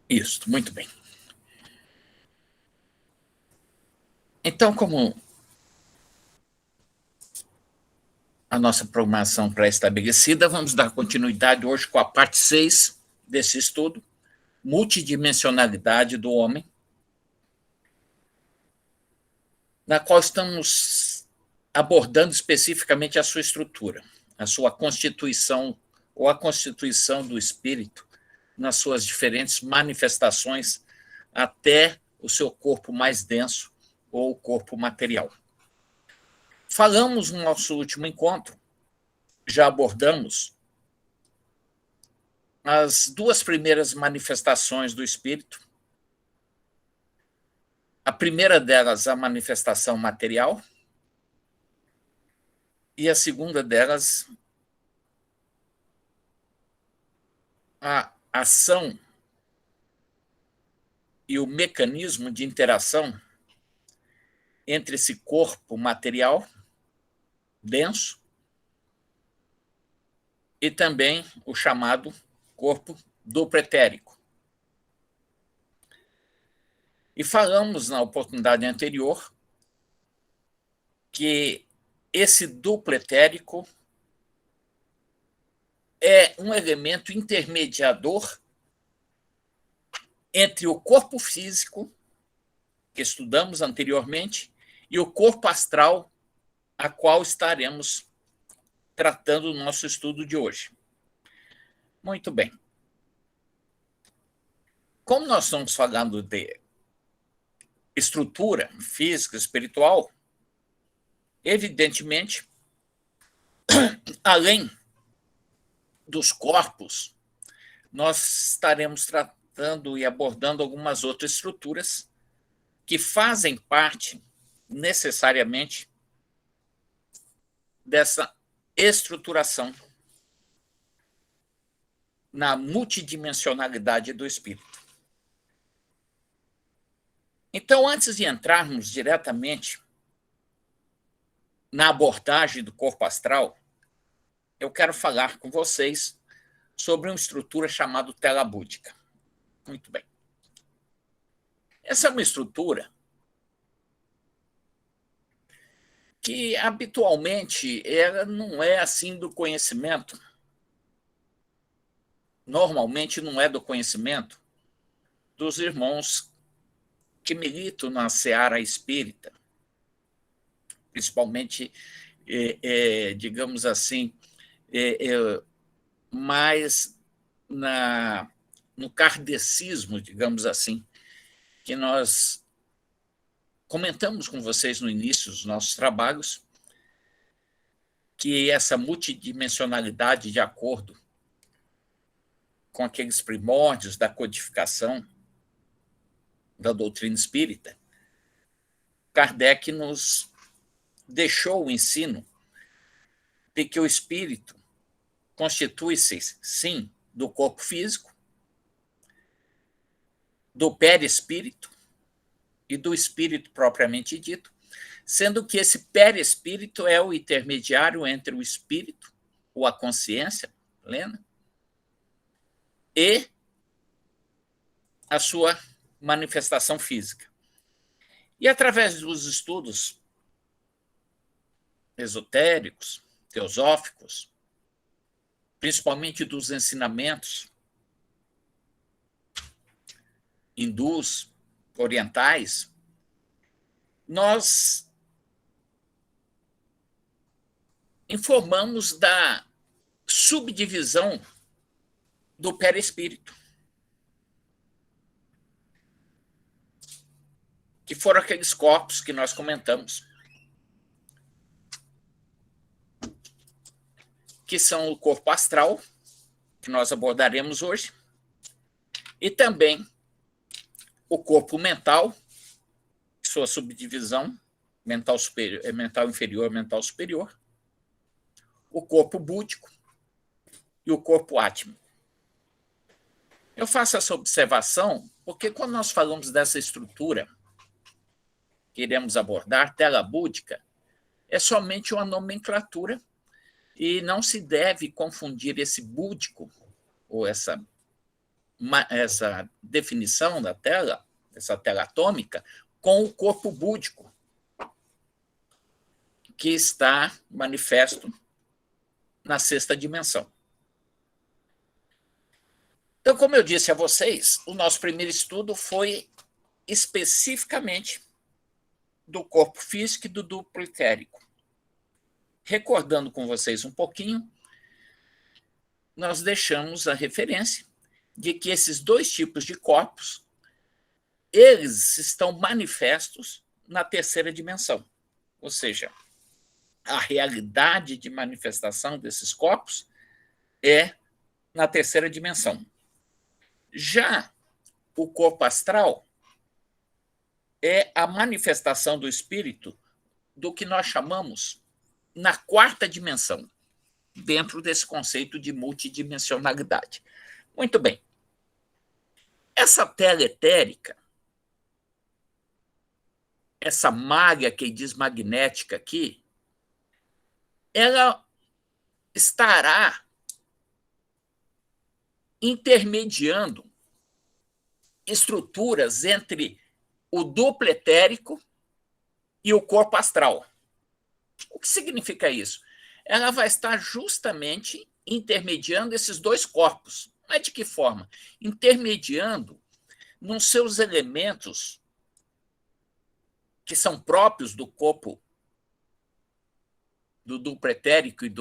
Isso, muito bem. Então, como a nossa programação pré-estabelecida, vamos dar continuidade hoje com a parte 6 desse estudo, multidimensionalidade do homem, na qual estamos abordando especificamente a sua estrutura, a sua constituição ou a constituição do espírito nas suas diferentes manifestações até o seu corpo mais denso ou o corpo material. Falamos no nosso último encontro, já abordamos as duas primeiras manifestações do espírito. A primeira delas, a manifestação material, e a segunda delas, a ação e o mecanismo de interação entre esse corpo material denso e também o chamado corpo duplo etérico. E falamos na oportunidade anterior que esse duplo etérico é um elemento intermediador entre o corpo físico, que estudamos anteriormente, e o corpo astral, a qual estaremos tratando no nosso estudo de hoje. Muito bem. Como nós estamos falando de estrutura física, espiritual, evidentemente, além dos corpos, nós estaremos tratando e abordando algumas outras estruturas que fazem parte, necessariamente, dessa estruturação na multidimensionalidade do espírito. Então, antes de entrarmos diretamente na abordagem do corpo astral, eu quero falar com vocês sobre uma estrutura chamada tela búdica. Muito bem. Essa é uma estrutura que, habitualmente, ela não é assim do conhecimento. Normalmente, não é do conhecimento dos irmãos que militam na seara espírita, principalmente, digamos assim, mais no kardecismo, digamos assim, que nós comentamos com vocês no início dos nossos trabalhos, que essa multidimensionalidade, de acordo com aqueles primórdios da codificação da doutrina espírita, Kardec nos deixou o ensino de que o espírito constitui-se, sim, do corpo físico, do perispírito e do espírito propriamente dito, sendo que esse perispírito é o intermediário entre o espírito, ou a consciência plena, e a sua manifestação física. E através dos estudos esotéricos, teosóficos, principalmente dos ensinamentos hindus, orientais, nós informamos da subdivisão do perispírito, que foram aqueles corpos que nós comentamos, que são o corpo astral, que nós abordaremos hoje, e também o corpo mental, sua subdivisão, mental superior, mental inferior, mental superior, o corpo búdico e o corpo átmico. Eu faço essa observação porque quando nós falamos dessa estrutura, que iremos abordar, tela búdica, é somente uma nomenclatura e não se deve confundir esse búdico, ou essa definição da tela, essa tela atômica, com o corpo búdico, que está manifesto na sexta dimensão. Então, como eu disse a vocês, o nosso primeiro estudo foi especificamente do corpo físico e do duplo etérico. Recordando com vocês um pouquinho, nós deixamos a referência de que esses dois tipos de corpos, eles estão manifestos na terceira dimensão. Ou seja, a realidade de manifestação desses corpos é na terceira dimensão. Já o corpo astral é a manifestação do espírito do que nós chamamos na quarta dimensão, dentro desse conceito de multidimensionalidade. Muito bem. Essa tela etérica, essa malha que diz magnética aqui, ela estará intermediando estruturas entre o duplo etérico e o corpo astral. O que significa isso? Ela vai estar justamente intermediando esses dois corpos. Mas de que forma? Intermediando nos seus elementos que são próprios do corpo do duplo etérico e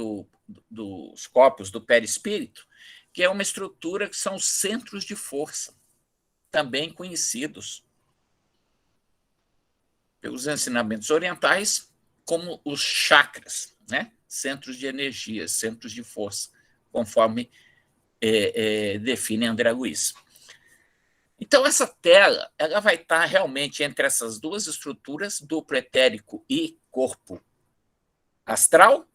dos corpos do perispírito, que é uma estrutura que são os centros de força, também conhecidos pelos ensinamentos orientais como os chakras, né? Centros de energia, centros de força, conforme define André Luiz. Então, essa tela ela vai estar realmente entre essas duas estruturas, duplo etérico e corpo astral,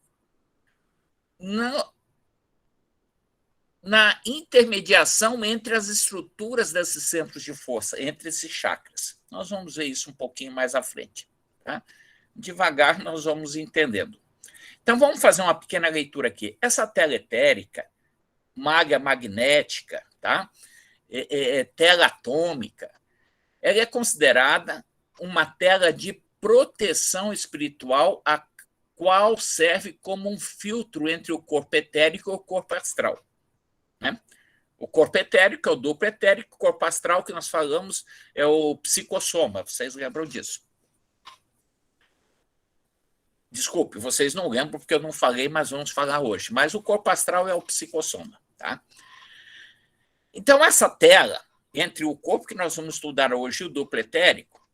na intermediação entre as estruturas desses centros de força, entre esses chakras. Nós vamos ver isso um pouquinho mais à frente. Tá? Devagar nós vamos entendendo. Então, vamos fazer uma pequena leitura aqui. Essa tela etérica, malha magnética, tá? Tela atômica, ela é considerada uma tela de proteção espiritual, a qual serve como um filtro entre o corpo etérico e o corpo astral. Né? O corpo etérico é o duplo etérico, o corpo astral que nós falamos é o psicossoma. Vocês lembram disso? Desculpe, vocês não lembram porque eu não falei, mas vamos falar hoje. Mas o corpo astral é o psicossoma. Tá? Então, essa tela, entre o corpo que nós vamos estudar hoje e o duplo etérico,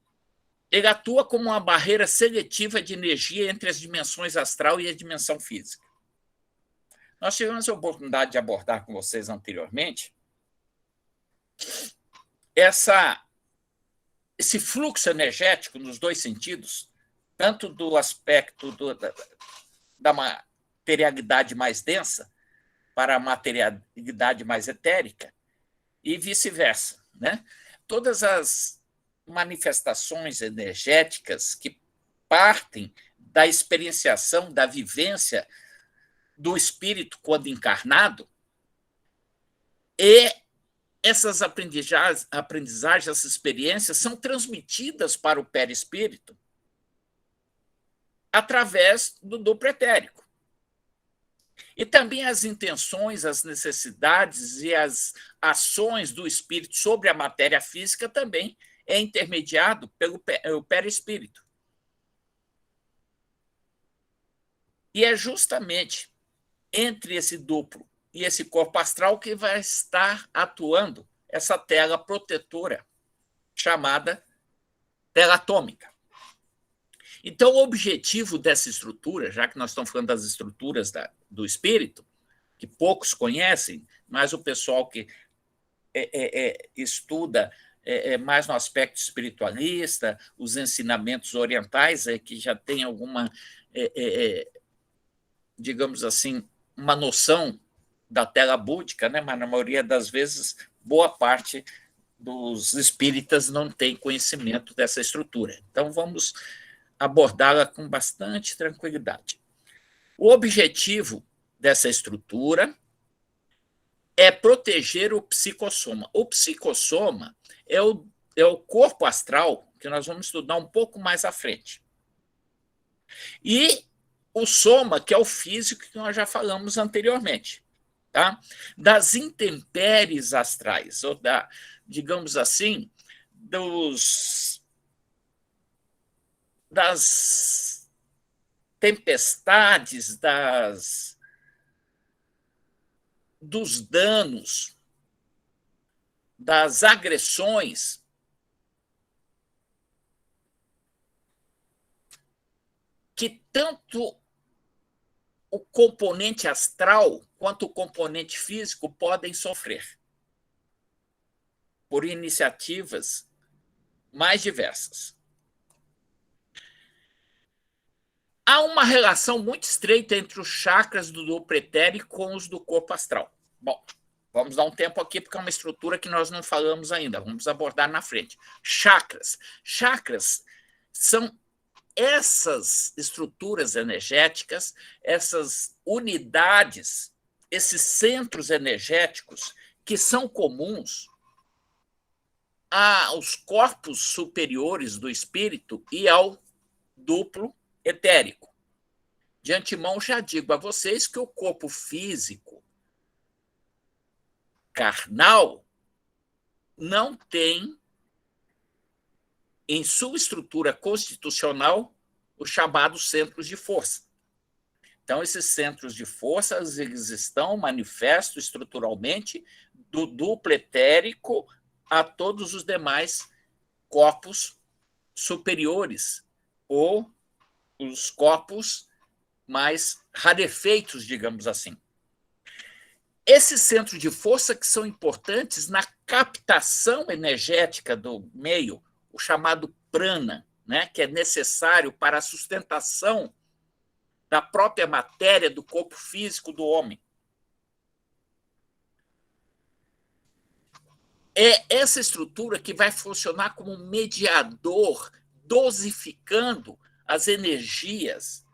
ele atua como uma barreira seletiva de energia entre as dimensões astral e a dimensão física. Nós tivemos a oportunidade de abordar com vocês anteriormente esse fluxo energético nos dois sentidos, tanto do aspecto da materialidade mais densa para a materialidade mais etérica e vice-versa. Né? Todas as manifestações energéticas que partem da experienciação, da vivência do espírito quando encarnado, e essas aprendizagens, essas experiências são transmitidas para o perispírito através do duplo etérico. E também as intenções, as necessidades e as ações do espírito sobre a matéria física também é intermediado pelo perispírito. E é justamente entre esse duplo e esse corpo astral que vai estar atuando essa tela protetora chamada tela atômica. Então, o objetivo dessa estrutura, já que nós estamos falando das estruturas do espírito, que poucos conhecem, mas o pessoal que estuda mais no aspecto espiritualista, os ensinamentos orientais, que já tem alguma, digamos assim, uma noção da tela búdica, né? Mas na maioria das vezes, boa parte dos espíritas não têm conhecimento dessa estrutura. Então, vamos abordá-la com bastante tranquilidade. O objetivo dessa estrutura é proteger o psicossoma. O psicossoma é o corpo astral, que nós vamos estudar um pouco mais à frente. E o soma, que é o físico, que nós já falamos anteriormente. Tá? Das intempéries astrais, ou digamos assim, das tempestades, dos danos, das agressões que tanto o componente astral quanto o componente físico podem sofrer por iniciativas mais diversas. Há uma relação muito estreita entre os chakras do duplo etérico com os do corpo astral. Bom, vamos dar um tempo aqui, porque é uma estrutura que nós não falamos ainda. Vamos abordar na frente. Chakras. Chakras são essas estruturas energéticas, essas unidades, esses centros energéticos que são comuns aos corpos superiores do espírito e ao duplo etérico. De antemão, já digo a vocês que o corpo físico carnal não tem em sua estrutura constitucional os chamados centros de força. Então, esses centros de força eles estão manifestos estruturalmente do duplo etérico a todos os demais corpos superiores ou os corpos mais rarefeitos, digamos assim. Esses centros de força que são importantes na captação energética do meio, o chamado prana, né, que é necessário para a sustentação da própria matéria do corpo físico do homem. É essa estrutura que vai funcionar como um mediador, dosificando as energias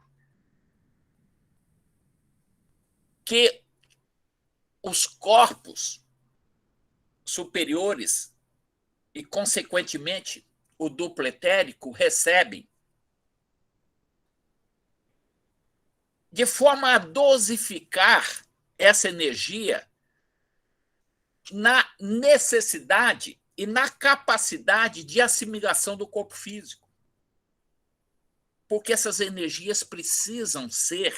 que os corpos superiores e, consequentemente, o duplo etérico recebem, de forma a dosificar essa energia na necessidade e na capacidade de assimilação do corpo físico. Porque essas energias precisam ser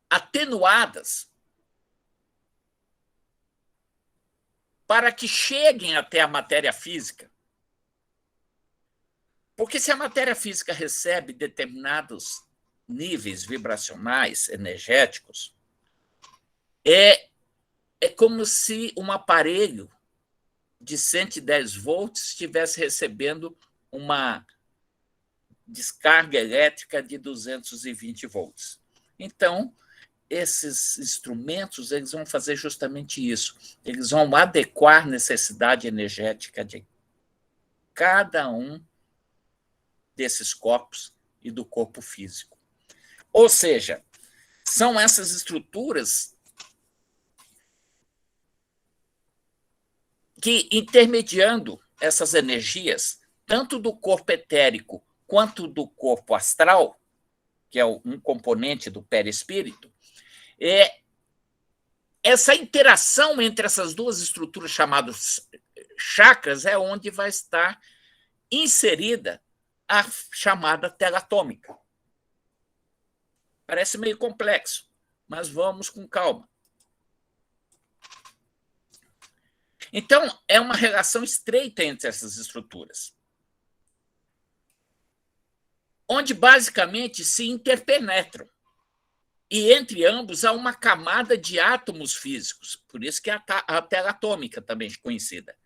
atenuadas para que cheguem até a matéria física. Porque se a matéria física recebe determinados níveis vibracionais, energéticos, é como se um aparelho de 110 volts estivesse recebendo uma descarga elétrica de 220 volts. Então, esses instrumentos eles vão fazer justamente isso. Eles vão adequar a necessidade energética de cada um desses corpos e do corpo físico. Ou seja, são essas estruturas que, intermediando essas energias, tanto do corpo etérico quanto do corpo astral, que é um componente do perispírito, essa interação entre essas duas estruturas chamadas chakras é onde vai estar inserida a chamada tela atômica. Parece meio complexo, mas vamos com calma. Então, é uma relação estreita entre essas estruturas, onde basicamente se interpenetram. E entre ambos há uma camada de átomos físicos, por isso que é a tela atômica também conhecida.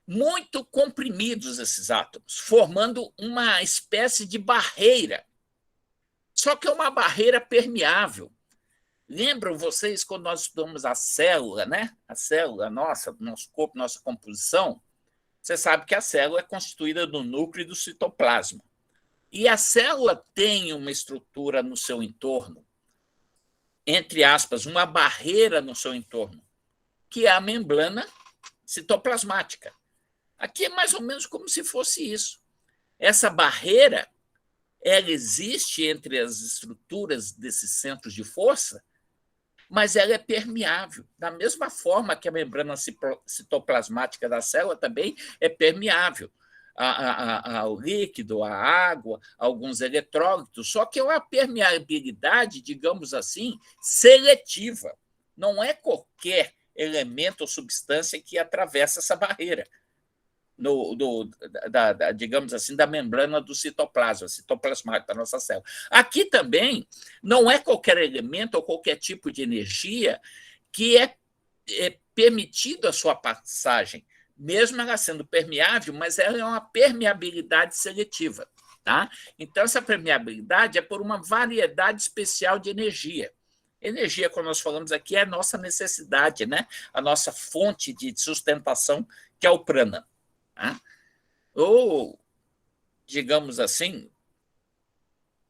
Muito comprimidos esses átomos, formando uma espécie de barreira. Só que é uma barreira permeável, Lembram vocês quando nós estudamos a célula, né? A célula nossa, nosso corpo, nossa composição? Você sabe que a célula é constituída do núcleo e do citoplasma. E a célula tem uma estrutura no seu entorno, entre aspas, uma barreira no seu entorno, que é a membrana citoplasmática. Aqui é mais ou menos como se fosse isso. Essa barreira, ela existe entre as estruturas desses centros de força, mas ela é permeável. Da mesma forma que a membrana citoplasmática da célula também é permeável ao líquido, à água, a alguns eletrólitos, só que é uma permeabilidade, digamos assim, seletiva. Não é qualquer elemento ou substância que atravessa essa barreira. Digamos assim, da membrana do citoplasma, citoplasmático da nossa célula. Aqui também não é qualquer elemento ou qualquer tipo de energia que é permitido a sua passagem, mesmo ela sendo permeável, mas ela é uma permeabilidade seletiva. Tá? Então, essa permeabilidade é por uma variedade especial de energia. Energia, como nós falamos aqui, é a nossa necessidade, né? A nossa fonte de sustentação, que é o prana. Tá? Ou, digamos assim,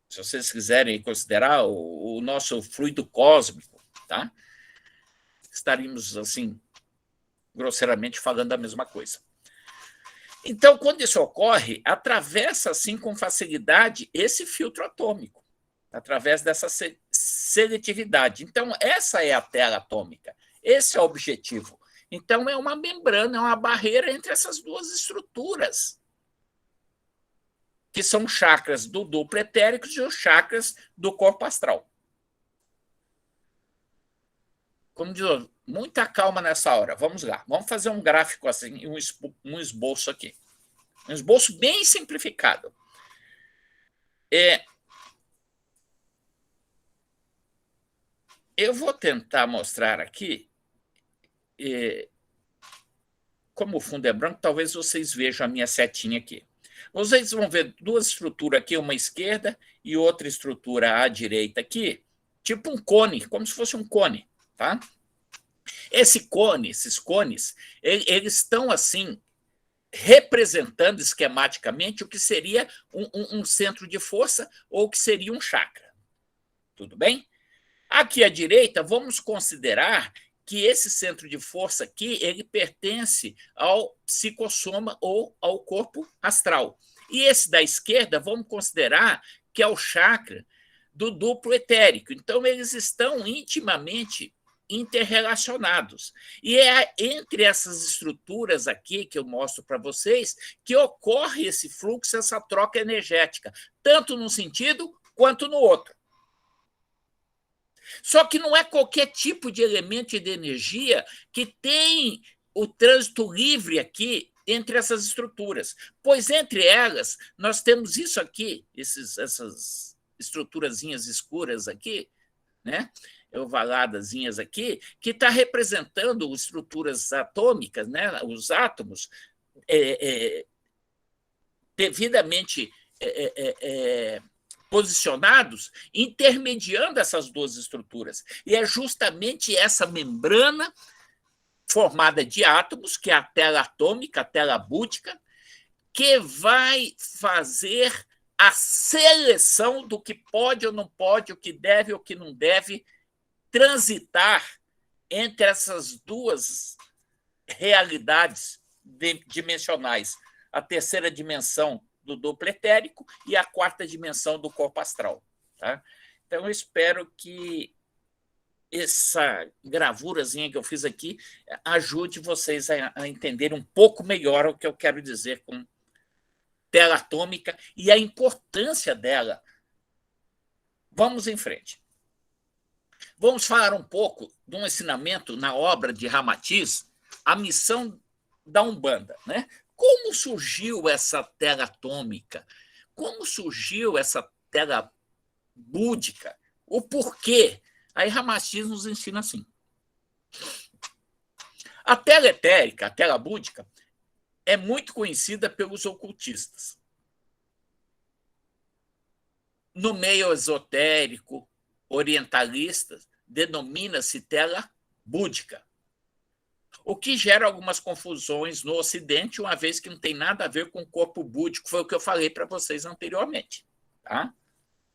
se vocês quiserem considerar o nosso fluido cósmico, tá? Estaríamos, assim, grosseiramente falando a mesma coisa. Então, quando isso ocorre, atravessa, assim, com facilidade esse filtro atômico, através dessa seletividade. Então, essa é a tela atômica, esse é o objetivo. Então, é uma membrana, é uma barreira entre essas duas estruturas, que são chakras do duplo etérico e os chakras do corpo astral. Como diz, muita calma nessa hora. Vamos lá. Vamos fazer um gráfico assim, um esboço aqui. Um esboço bem simplificado. Eu vou tentar mostrar aqui. Como o fundo é branco, talvez vocês vejam a minha setinha aqui. Vocês vão ver duas estruturas aqui, uma à esquerda e outra estrutura à direita aqui, tipo um cone, como se fosse um cone, tá? Esses cones, eles estão assim representando esquematicamente o que seria um centro de força ou o que seria um chakra. Tudo bem? Aqui à direita, vamos considerar que esse centro de força aqui, ele pertence ao psicossoma ou ao corpo astral. E esse da esquerda, vamos considerar que é o chakra do duplo etérico. Então, eles estão intimamente interrelacionados. E é entre essas estruturas aqui que eu mostro para vocês que ocorre esse fluxo, essa troca energética, tanto num sentido quanto no outro. Só que não é qualquer tipo de elemento e de energia que tem o trânsito livre aqui entre essas estruturas, pois entre elas nós temos isso aqui, essas estruturazinhas escuras aqui, né? Ovaladazinhas aqui, que está representando estruturas atômicas, né? Os átomos devidamente posicionados, intermediando essas duas estruturas. E é justamente essa membrana formada de átomos, que é a tela atômica, a tela búdica, que vai fazer a seleção do que pode ou não pode, o que deve ou o que não deve transitar entre essas duas realidades dimensionais. A terceira dimensão do duplo etérico e a quarta dimensão do corpo astral. Tá? Então, eu espero que essa gravurazinha que eu fiz aqui ajude vocês a entenderem um pouco melhor o que eu quero dizer com tela atômica e a importância dela. Vamos em frente. Vamos falar um pouco de um ensinamento na obra de Ramatiz, A Missão da Umbanda, né? Como surgiu essa tela atômica? Como surgiu essa tela búdica? O porquê? Aí Ramatiz nos ensina assim. A tela etérica, a tela búdica, é muito conhecida pelos ocultistas. No meio esotérico, orientalista, denomina-se tela búdica, o que gera algumas confusões no Ocidente, uma vez que não tem nada a ver com o corpo búdico, foi o que eu falei para vocês anteriormente. Tá?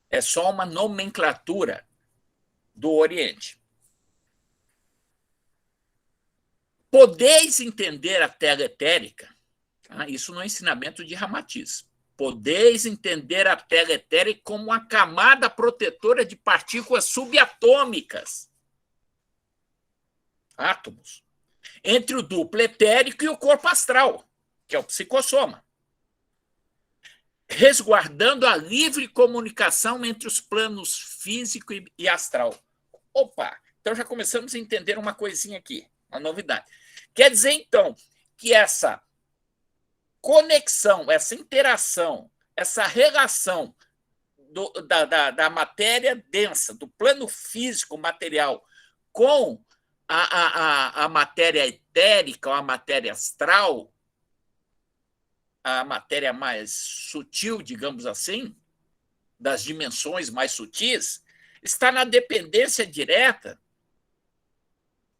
É só uma nomenclatura do Oriente. Podeis entender a tela etérica, tá? Isso no ensinamento de Ramatiz. Podeis entender a tela etérica como uma camada protetora de partículas subatômicas, átomos, entre o duplo etérico e o corpo astral, que é o psicossoma, resguardando a livre comunicação entre os planos físico e astral. Opa, então já começamos a entender uma coisinha aqui, uma novidade. Quer dizer, então, que essa conexão, essa interação, essa relação da matéria densa, do plano físico material, com a matéria etérica, ou a matéria astral, a matéria mais sutil, digamos assim, das dimensões mais sutis, está na dependência direta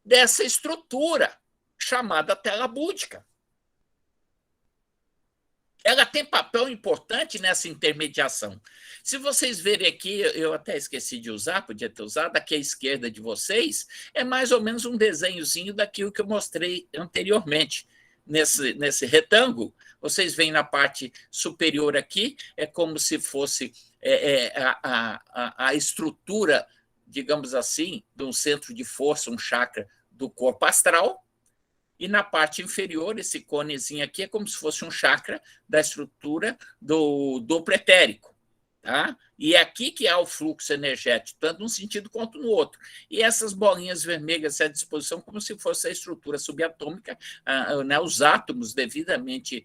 dessa estrutura chamada tela búdica. Ela tem papel importante nessa intermediação. Se vocês verem aqui, eu até esqueci de usar, podia ter usado, aqui à esquerda de vocês, é mais ou menos um desenhozinho daquilo que eu mostrei anteriormente. Nesse retângulo, vocês veem na parte superior aqui, é como se fosse a estrutura, digamos assim, de um centro de força, um chakra do corpo astral, e na parte inferior, esse conezinho aqui é como se fosse um chakra da estrutura do duplo etérico. Tá? E é aqui que há o fluxo energético, tanto num sentido quanto no outro. E essas bolinhas vermelhas à disposição, como se fosse a estrutura subatômica, né, os átomos devidamente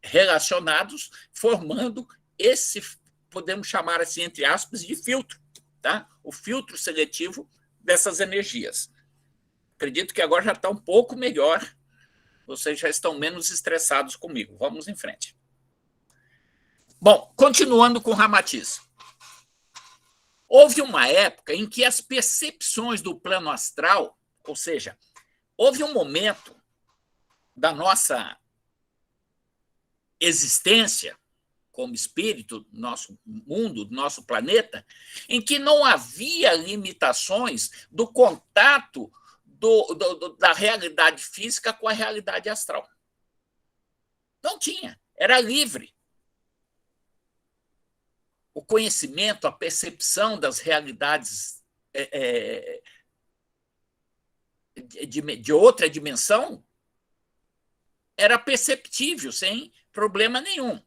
relacionados, formando esse, podemos chamar assim, entre aspas, de filtro. Tá? O filtro seletivo dessas energias. Acredito que agora já está um pouco melhor. Vocês já estão menos estressados comigo. Vamos em frente. Bom, continuando com Ramatiz. Houve uma época em que as percepções do plano astral, ou seja, houve um momento da nossa existência como espírito do nosso mundo, do nosso planeta, em que não havia limitações do contato da realidade física com a realidade astral. Não tinha, era livre. O conhecimento, a percepção das realidades de outra dimensão era perceptível, sem problema nenhum.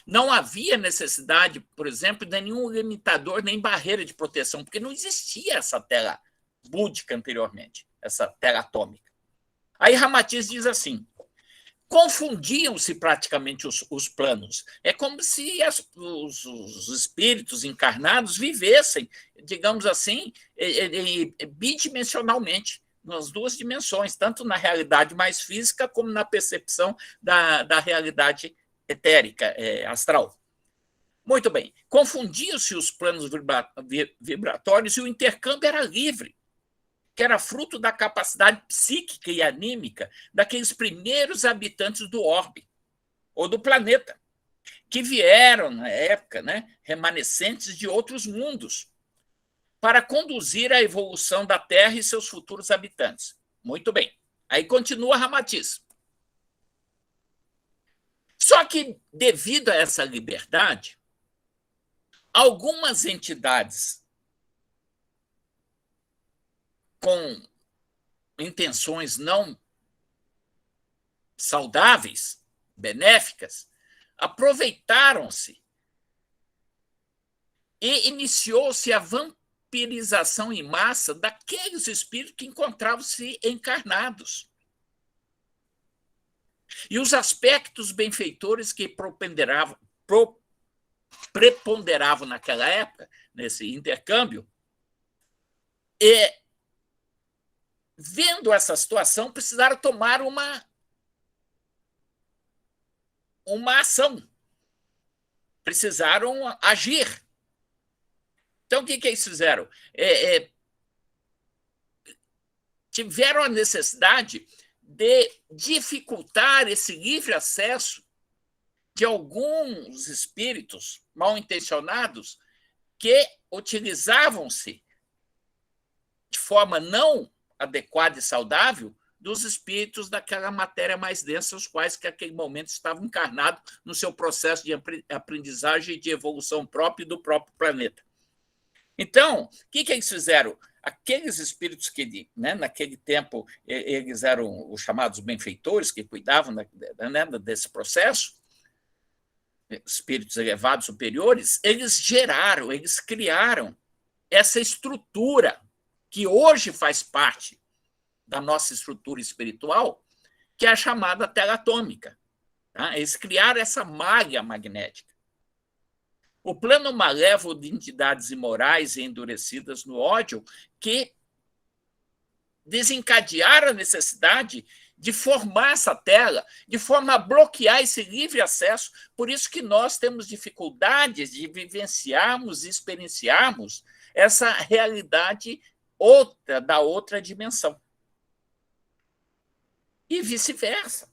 Não havia necessidade, por exemplo, de nenhum limitador, nem barreira de proteção, porque não existia essa tela búdica anteriormente, essa tela atômica. Aí Ramatiz diz assim: confundiam-se praticamente os planos. É como se os espíritos encarnados vivessem, digamos assim, bidimensionalmente, nas duas dimensões, tanto na realidade mais física como na percepção da realidade etérica, astral. Muito bem. Confundiam-se os planos vibratórios e o intercâmbio era livre, que era fruto da capacidade psíquica e anímica daqueles primeiros habitantes do orbe, ou do planeta, que vieram, na época, né, remanescentes de outros mundos, para conduzir a evolução da Terra e seus futuros habitantes. Muito bem. Aí continua Ramatiz. Só que, devido a essa liberdade, algumas entidades com intenções não saudáveis, benéficas, aproveitaram-se e iniciou-se a vampirização em massa daqueles espíritos que encontravam-se encarnados. E os aspectos benfeitores que preponderavam naquela época, nesse intercâmbio, vendo essa situação, precisaram tomar uma ação, precisaram agir. Então, o que eles fizeram? Tiveram a necessidade de dificultar esse livre acesso de alguns espíritos mal intencionados que utilizavam-se de forma não adequada e saudável dos espíritos daquela matéria mais densa, os quais que naquele momento estavam encarnados no seu processo de aprendizagem e de evolução própria do próprio planeta. Então, o que eles fizeram? Aqueles espíritos que, né, naquele tempo, eles eram os chamados benfeitores, que cuidavam desse processo, espíritos elevados superiores, eles criaram essa estrutura que hoje faz parte da nossa estrutura espiritual, que é a chamada tela atômica. Tá? Eles criaram essa malha magnética. O plano malévolo de entidades imorais e endurecidas no ódio que desencadearam a necessidade de formar essa tela, de forma a bloquear esse livre acesso. Por isso que nós temos dificuldades de vivenciarmos e experienciarmos essa realidade da outra dimensão. E vice-versa.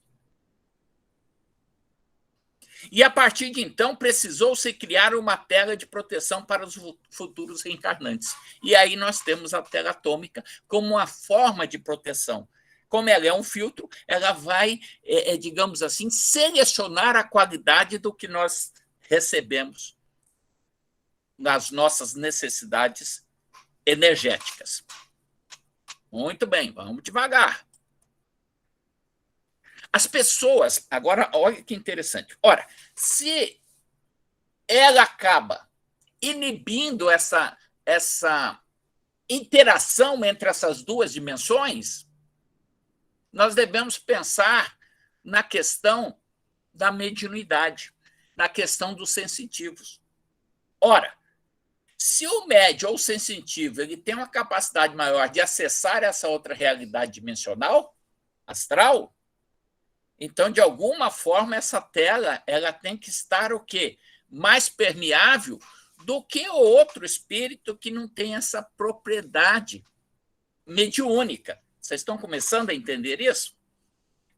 E, a partir de então, precisou-se criar uma tela de proteção para os futuros reencarnantes. E aí nós temos a tela atômica como uma forma de proteção. Como ela é um filtro, ela vai, digamos assim, selecionar a qualidade do que nós recebemos nas nossas necessidades energéticas. Muito bem, vamos devagar. As pessoas, agora, olha que interessante. Ora, se ela acaba inibindo essa interação entre essas duas dimensões, nós devemos pensar na questão da mediunidade, na questão dos sensitivos. Ora, se o médium ou o sensitivo ele tem uma capacidade maior de acessar essa outra realidade dimensional, astral, então, de alguma forma, essa tela ela tem que estar o quê? Mais permeável do que o outro espírito que não tem essa propriedade mediúnica. Vocês estão começando a entender isso?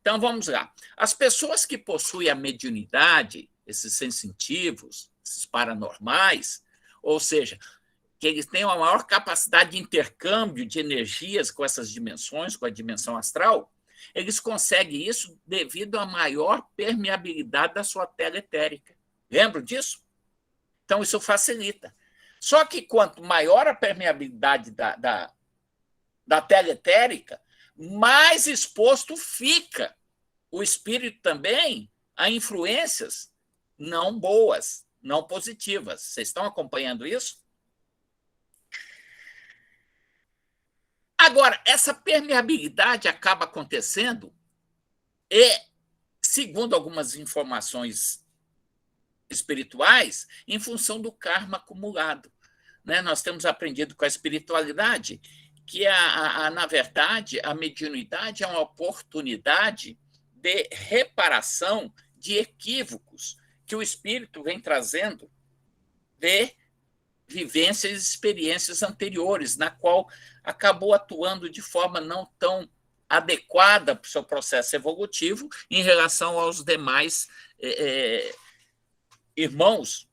Então, vamos lá. As pessoas que possuem a mediunidade, esses sensitivos, esses paranormais, ou seja, que eles têm uma maior capacidade de intercâmbio de energias com essas dimensões, com a dimensão astral, eles conseguem isso devido à maior permeabilidade da sua tela etérica. Lembram disso? Então, isso facilita. Só que quanto maior a permeabilidade da tela etérica, mais exposto fica o espírito também a influências não boas, não positivas. Vocês estão acompanhando isso? Agora, essa permeabilidade acaba acontecendo e, segundo algumas informações espirituais, em função do karma acumulado. Né? Nós temos aprendido com a espiritualidade que, na verdade, a mediunidade é uma oportunidade de reparação de equívocos que o espírito vem trazendo de vivências e experiências anteriores, na qual acabou atuando de forma não tão adequada para o seu processo evolutivo em relação aos demais irmãos,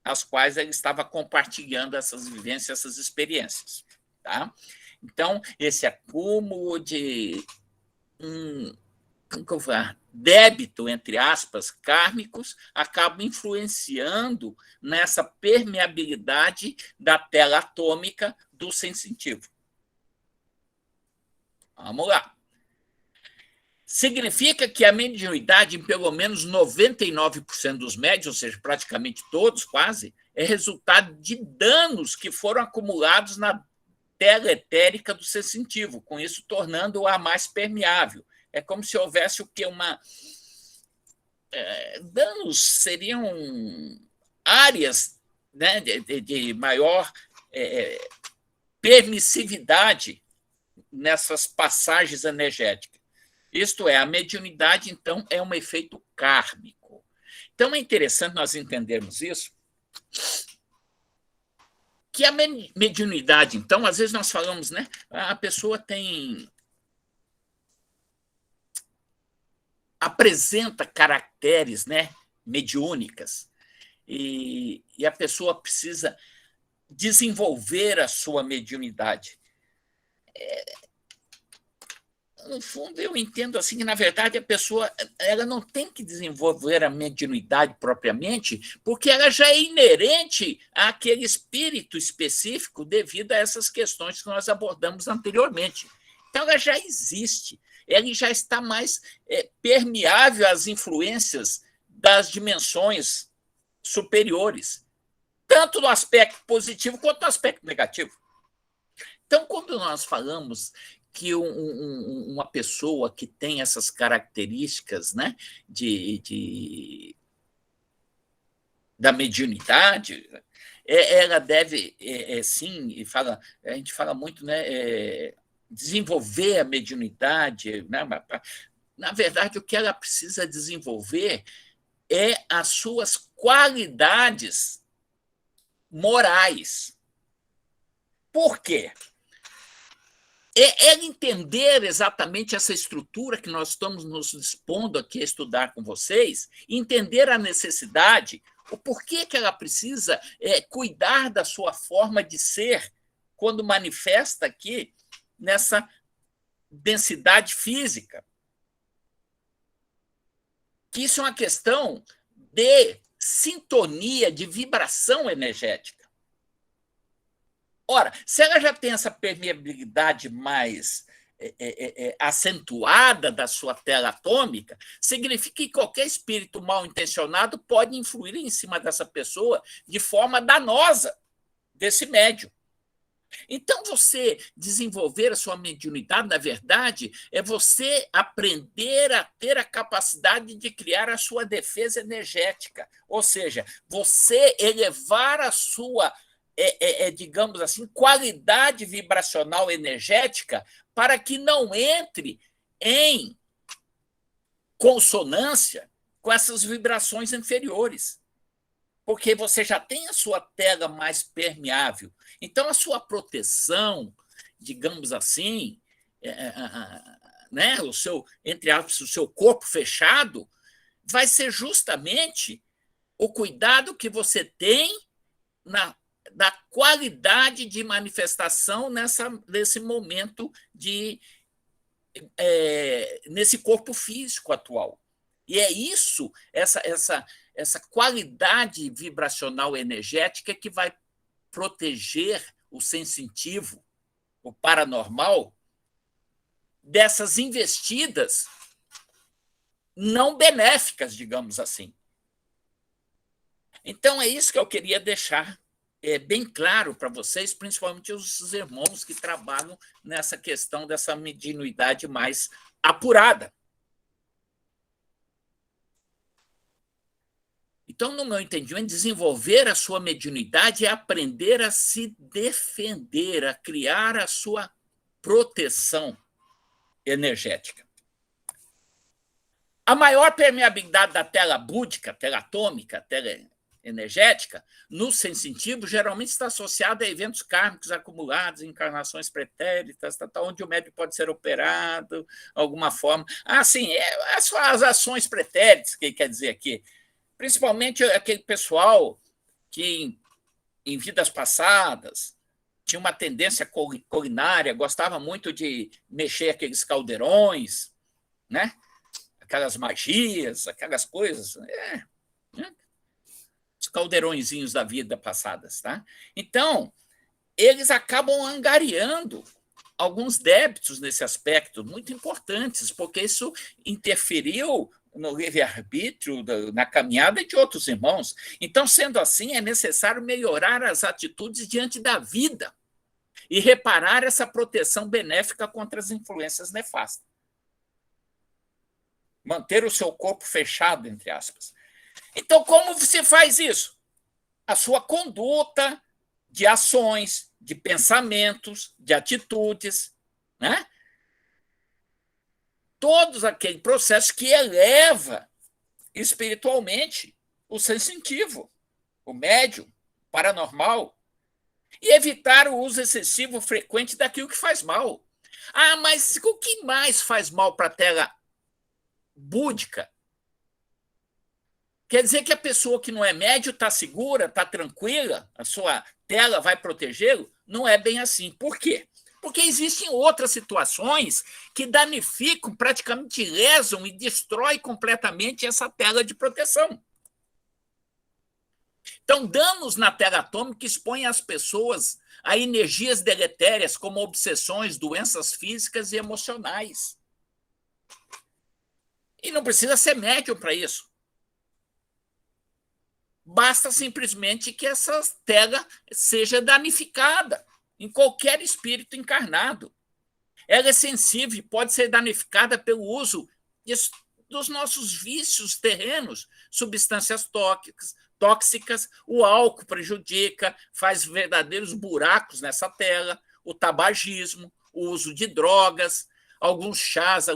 aos quais ele estava compartilhando essas vivências, essas experiências. Tá? Então, esse acúmulo de débito, entre aspas, kármicos, acaba influenciando nessa permeabilidade da tela atômica do sensitivo. Vamos lá. Significa que a mediunidade, em pelo menos 99% dos médiuns, ou seja, praticamente todos, quase, é resultado de danos que foram acumulados na tela etérica do sensitivo, com isso tornando-a mais permeável. É como se houvesse o que danos seriam áreas, né, de maior permissividade nessas passagens energéticas. Isto é, a mediunidade, então, é um efeito kármico. Então, é interessante nós entendermos isso, Que a mediunidade, então, às vezes nós falamos, né? A pessoa apresenta caracteres, né, mediúnicas, e a pessoa precisa desenvolver a sua mediunidade. No fundo, eu entendo assim que, na verdade, a pessoa ela não tem que desenvolver a mediunidade propriamente, porque ela já é inerente àquele espírito específico devido a essas questões que nós abordamos anteriormente. Então, ela já existe, ela já está mais permeável às influências das dimensões superiores, tanto no aspecto positivo quanto no aspecto negativo. Então, quando nós falamos que uma pessoa que tem essas características, né, da mediunidade, ela deve, sim, a gente fala muito, né, desenvolver a mediunidade. Né, na verdade, o que ela precisa desenvolver é as suas qualidades morais. Por quê? É entender exatamente essa estrutura que nós estamos nos dispondo aqui a estudar com vocês, entender a necessidade, o porquê que ela precisa cuidar da sua forma de ser quando manifesta aqui nessa densidade física. Que isso é uma questão de sintonia, de vibração energética. Ora, se ela já tem essa permeabilidade mais acentuada da sua tela atômica, significa que qualquer espírito mal intencionado pode influir em cima dessa pessoa de forma danosa desse médium. Então, você desenvolver a sua mediunidade, na verdade, é você aprender a ter a capacidade de criar a sua defesa energética, ou seja, você elevar a sua digamos assim, qualidade vibracional energética para que não entre em consonância com essas vibrações inferiores, porque você já tem a sua tela mais permeável. Então, a sua proteção, digamos assim, né, o seu, entre aspas, o seu corpo fechado, vai ser justamente o cuidado que você tem da qualidade de manifestação nesse momento nesse corpo físico atual. E é isso, essa qualidade vibracional energética que vai proteger o sensitivo, o paranormal, dessas investidas não benéficas, digamos assim. Então, é isso que eu queria deixar bem claro para vocês, principalmente os irmãos que trabalham nessa questão dessa mediunidade mais apurada. Então, no meu entendimento, desenvolver a sua mediunidade é aprender a se defender, a criar a sua proteção energética. A maior permeabilidade da tela búdica, tela atômica, tela energética, no sensitivo, geralmente está associada a eventos kármicos acumulados, encarnações pretéritas, onde o médium pode ser operado, de alguma forma. Sim, as ações pretéritas, que quer dizer aqui, principalmente aquele pessoal que, em vidas passadas, tinha uma tendência culinária, gostava muito de mexer aqueles caldeirões, né? Aquelas magias, aquelas coisas. Né? Os caldeirõezinhos da vida passadas. Tá? Então, eles acabam angariando alguns débitos nesse aspecto, muito importantes, porque isso interferiu no livre-arbítrio, na caminhada de outros irmãos. Então, sendo assim, é necessário melhorar as atitudes diante da vida e reparar essa proteção benéfica contra as influências nefastas. Manter o seu corpo fechado, entre aspas. Então, como você faz isso? A sua conduta de ações, de pensamentos, de atitudes, né? Todos aquele processo que eleva espiritualmente o sensitivo, o médium, o paranormal. E evitar o uso excessivo frequente daquilo que faz mal. Ah, mas o que mais faz mal para a tela búdica? Quer dizer que a pessoa que não é médio está segura, está tranquila, a sua tela vai protegê-lo? Não é bem assim. Por quê? Porque existem outras situações que danificam, praticamente lesam e destroem completamente essa tela de proteção. Então, danos na tela atômica expõem as pessoas a energias deletérias, como obsessões, doenças físicas e emocionais. E não precisa ser médium para isso. Basta simplesmente que essa tela seja danificada em qualquer espírito encarnado. Ela é sensível e pode ser danificada pelo uso dos nossos vícios terrenos, substâncias tóxicas, o álcool prejudica, faz verdadeiros buracos nessa tela, o tabagismo, o uso de drogas, alguns chás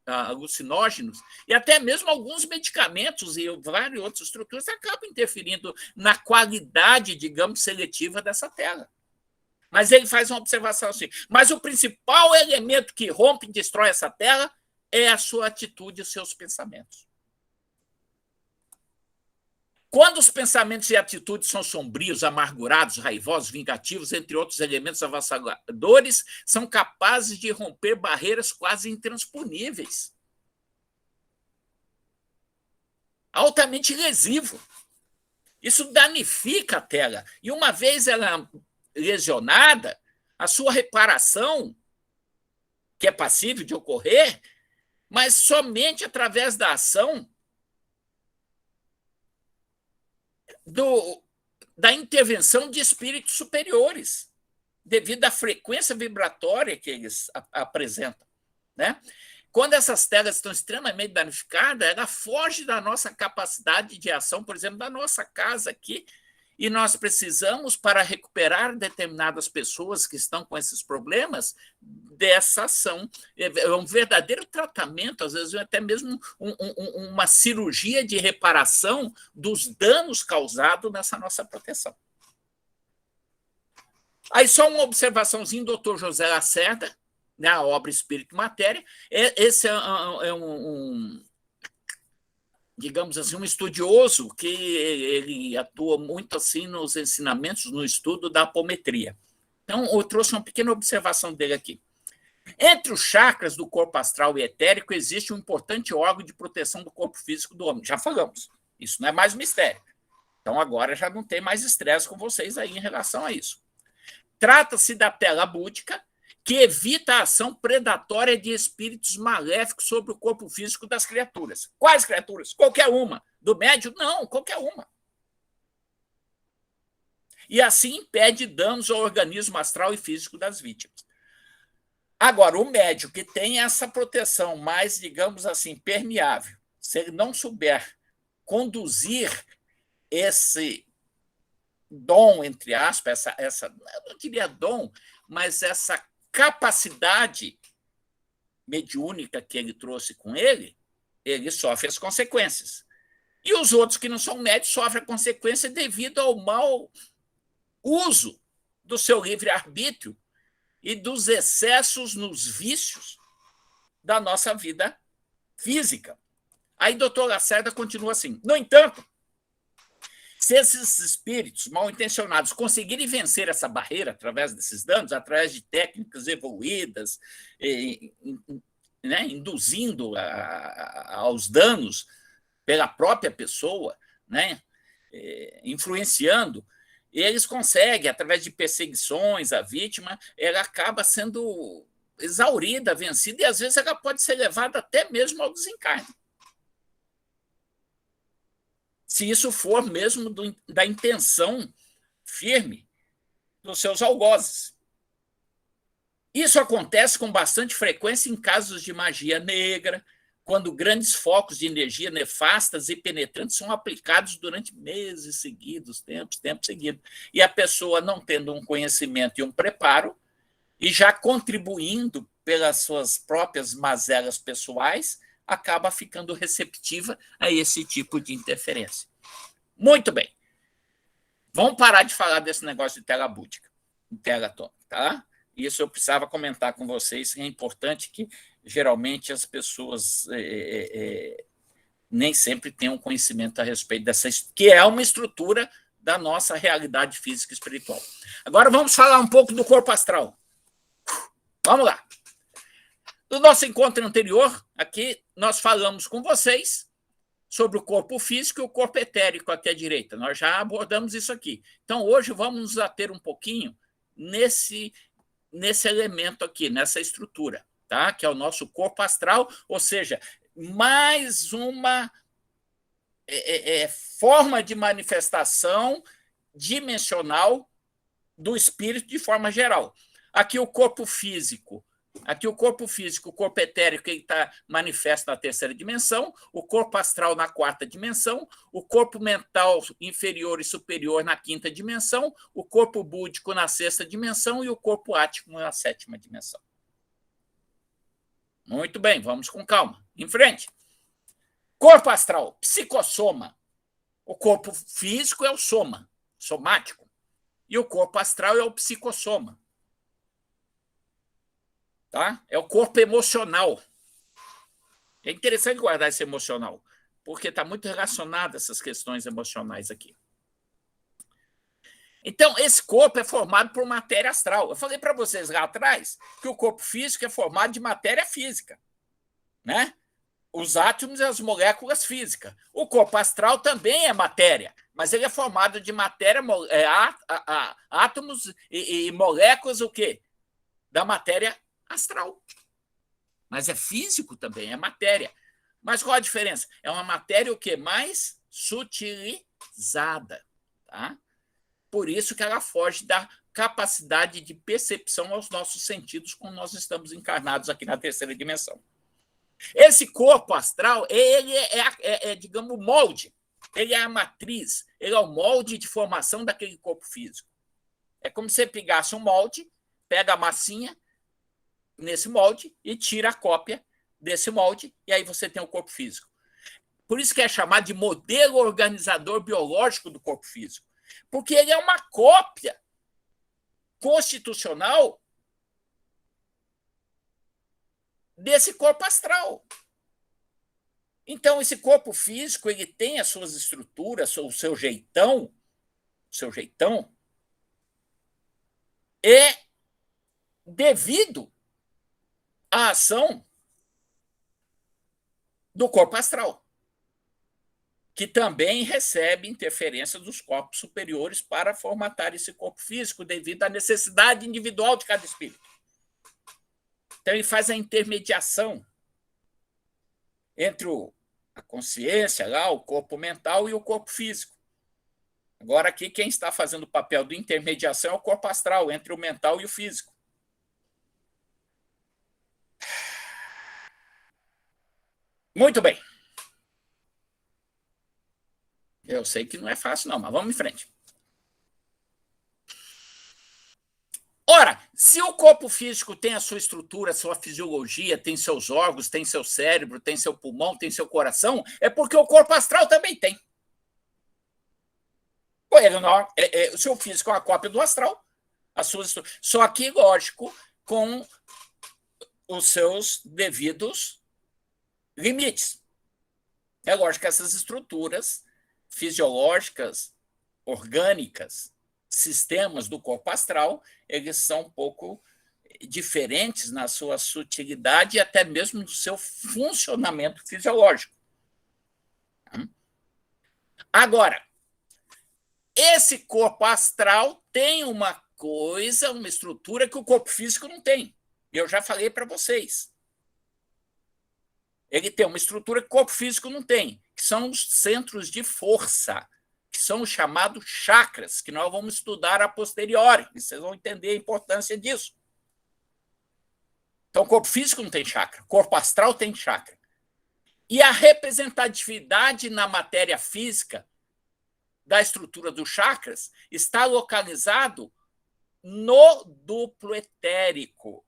alucinógenos e até mesmo alguns medicamentos e várias outras estruturas acabam interferindo na qualidade, digamos, seletiva dessa tela. Mas ele faz uma observação assim. Mas o principal elemento que rompe e destrói essa tela é a sua atitude e os seus pensamentos. Quando os pensamentos e atitudes são sombrios, amargurados, raivosos, vingativos, entre outros elementos avassaladores, são capazes de romper barreiras quase intransponíveis. Altamente lesivo. Isso danifica a tela. E uma vez ela lesionada, a sua reparação, que é passível de ocorrer, mas somente através da ação da intervenção de espíritos superiores, devido à frequência vibratória que eles apresentam, né? Quando essas telas estão extremamente danificadas, ela foge da nossa capacidade de ação, por exemplo, da nossa casa aqui, e nós precisamos, para recuperar determinadas pessoas que estão com esses problemas, dessa ação. É um verdadeiro tratamento, às vezes até mesmo uma cirurgia de reparação dos danos causados nessa nossa proteção. Aí só uma observaçãozinha do Dr. José Lacerda, né, a obra Espírito e Matéria. Esse é digamos assim, um estudioso que ele atua muito assim nos ensinamentos, no estudo da apometria. Então, eu trouxe uma pequena observação dele aqui. Entre os chakras do corpo astral e etérico existe um importante órgão de proteção do corpo físico do homem. Já falamos, isso não é mais mistério. Então, agora já não tem mais estresse com vocês aí em relação a isso. Trata-se da tela búdica, que evita a ação predatória de espíritos maléficos sobre o corpo físico das criaturas. Quais criaturas? Qualquer uma. Do médium? Não, qualquer uma. E assim impede danos ao organismo astral e físico das vítimas. Agora, o médium que tem essa proteção mais, digamos assim, permeável, se ele não souber conduzir esse dom, entre aspas, essa eu não diria dom, mas essa capacidade mediúnica que ele trouxe com ele sofre as consequências. E os outros que não são médios sofrem a consequência devido ao mau uso do seu livre-arbítrio e dos excessos nos vícios da nossa vida física. Aí, doutor Lacerda continua assim. No entanto, se esses espíritos mal intencionados conseguirem vencer essa barreira através desses danos, através de técnicas evoluídas, né, induzindo aos danos pela própria pessoa, né, influenciando, eles conseguem, através de perseguições, a vítima ela acaba sendo exaurida, vencida, e às vezes ela pode ser levada até mesmo ao desencarne. Se isso for mesmo da intenção firme dos seus algozes. Isso acontece com bastante frequência em casos de magia negra, quando grandes focos de energia nefastas e penetrantes são aplicados durante meses seguidos, tempo seguido. E a pessoa, não tendo um conhecimento e um preparo, e já contribuindo pelas suas próprias mazelas pessoais, acaba ficando receptiva a esse tipo de interferência. Muito bem. Vamos parar de falar desse negócio de tela búdica, de tela atômica, tá? Isso eu precisava comentar com vocês. É importante que, geralmente, as pessoas nem sempre tenham conhecimento a respeito dessa, que é uma estrutura da nossa realidade física e espiritual. Agora vamos falar um pouco do corpo astral. Vamos lá. No nosso encontro anterior, aqui, nós falamos com vocês sobre o corpo físico e o corpo etérico aqui à direita. Nós já abordamos isso aqui. Então, hoje, vamos nos ater um pouquinho nesse elemento aqui, nessa estrutura, tá? Que é o nosso corpo astral, ou seja, mais uma forma de manifestação dimensional do espírito de forma geral. Aqui o corpo físico, o corpo etérico está manifesto na terceira dimensão, o corpo astral na quarta dimensão, o corpo mental inferior e superior na quinta dimensão, o corpo búdico na sexta dimensão e o corpo ático na sétima dimensão. Muito bem, vamos com calma. Em frente. Corpo astral, psicossoma. O corpo físico é o soma, somático. E o corpo astral é o psicossoma. Tá? É o corpo emocional. É interessante guardar esse emocional, porque está muito relacionado a essas questões emocionais aqui. Então, esse corpo é formado por matéria astral. Eu falei para vocês lá atrás que o corpo físico é formado de matéria física, né? Os átomos e as moléculas físicas. O corpo astral também é matéria, mas ele é formado de matéria, átomos e moléculas, o quê? Da matéria astral. Mas é físico também, é matéria. Mas qual a diferença? É uma matéria o quê? Mais sutilizada. Tá? Por isso que ela foge da capacidade de percepção aos nossos sentidos quando nós estamos encarnados aqui na terceira dimensão. Esse corpo astral, ele digamos, o molde. Ele é a matriz, ele é o molde de formação daquele corpo físico. É como se você pegasse um molde, pega a massinha nesse molde e tira a cópia desse molde, e aí você tem o corpo físico. Por isso que é chamado de modelo organizador biológico do corpo físico. Porque ele é uma cópia constitucional desse corpo astral. Então, esse corpo físico ele tem as suas estruturas, o seu jeitão, é devido à ação do corpo astral, que também recebe interferência dos corpos superiores para formatar esse corpo físico devido à necessidade individual de cada espírito. Então, ele faz a intermediação entre a consciência, lá, o corpo mental e o corpo físico. Agora, aqui, quem está fazendo o papel de intermediação é o corpo astral, entre o mental e o físico. Muito bem. Eu sei que não é fácil, não, mas vamos em frente. Ora, se o corpo físico tem a sua estrutura, a sua fisiologia, tem seus órgãos, tem seu cérebro, tem seu pulmão, tem seu coração, é porque o corpo astral também tem. O seu físico é uma cópia do astral, só que, lógico, com os seus devidos limites. É lógico que essas estruturas fisiológicas, orgânicas, sistemas do corpo astral, eles são um pouco diferentes na sua sutilidade e até mesmo no seu funcionamento fisiológico. Agora, esse corpo astral tem uma coisa, uma estrutura que o corpo físico não tem. Eu já falei para vocês. Ele tem uma estrutura que o corpo físico não tem, que são os centros de força, que são os chamados chakras, que nós vamos estudar a posteriori, e vocês vão entender a importância disso. Então, o corpo físico não tem chakra, o corpo astral tem chakra. E a representatividade na matéria física da estrutura dos chakras está localizado no duplo etérico.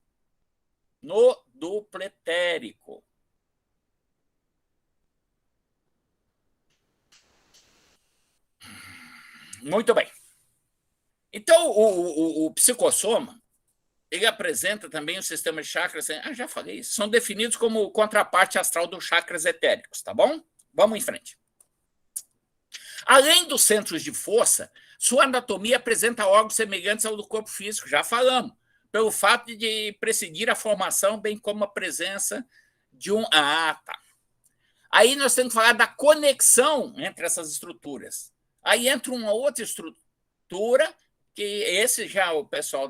No duplo etérico. Muito bem. Então, o psicossoma, ele apresenta também o sistema de chakras, já falei isso, são definidos como contraparte astral dos chakras etéricos, tá bom? Vamos em frente. Além dos centros de força, sua anatomia apresenta órgãos semelhantes ao do corpo físico, já falamos, pelo fato de presidir a formação, bem como a presença de um... Ah, tá. Aí nós temos que falar da conexão entre essas estruturas. Aí entra uma outra estrutura, que esse já o pessoal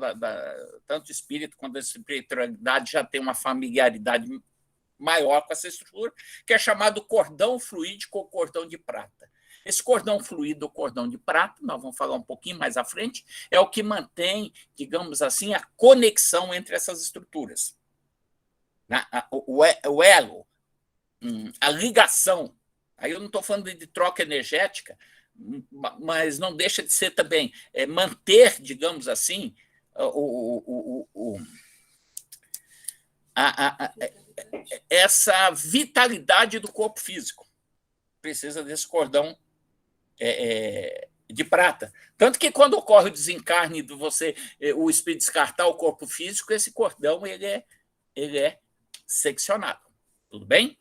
tanto espírito quanto da espiritualidade já tem uma familiaridade maior com essa estrutura, que é chamado cordão fluídico ou cordão de prata. Esse cordão fluido ou cordão de prata, nós vamos falar um pouquinho mais à frente, é o que mantém, digamos assim, a conexão entre essas estruturas. O elo, a ligação. Aí eu não estou falando de troca energética, mas não deixa de ser também manter, digamos assim, essa vitalidade do corpo físico. Precisa desse cordão de prata. Tanto que quando ocorre o desencarne de você, o espírito descartar o corpo físico, esse cordão ele é seccionado. Tudo bem?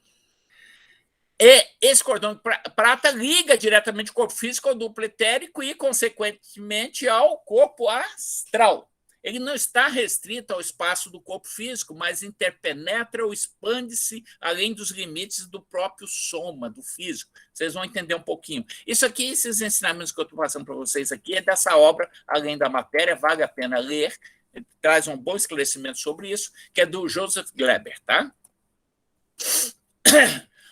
E esse cordão de prata liga diretamente o corpo físico ao duplo etérico e, consequentemente, ao corpo astral. Ele não está restrito ao espaço do corpo físico, mas interpenetra ou expande-se além dos limites do próprio soma, do físico. Vocês vão entender um pouquinho. Isso aqui, esses ensinamentos que eu estou passando para vocês aqui, é dessa obra, Além da Matéria, vale a pena ler, traz um bom esclarecimento sobre isso, que é do Joseph Gleber, tá?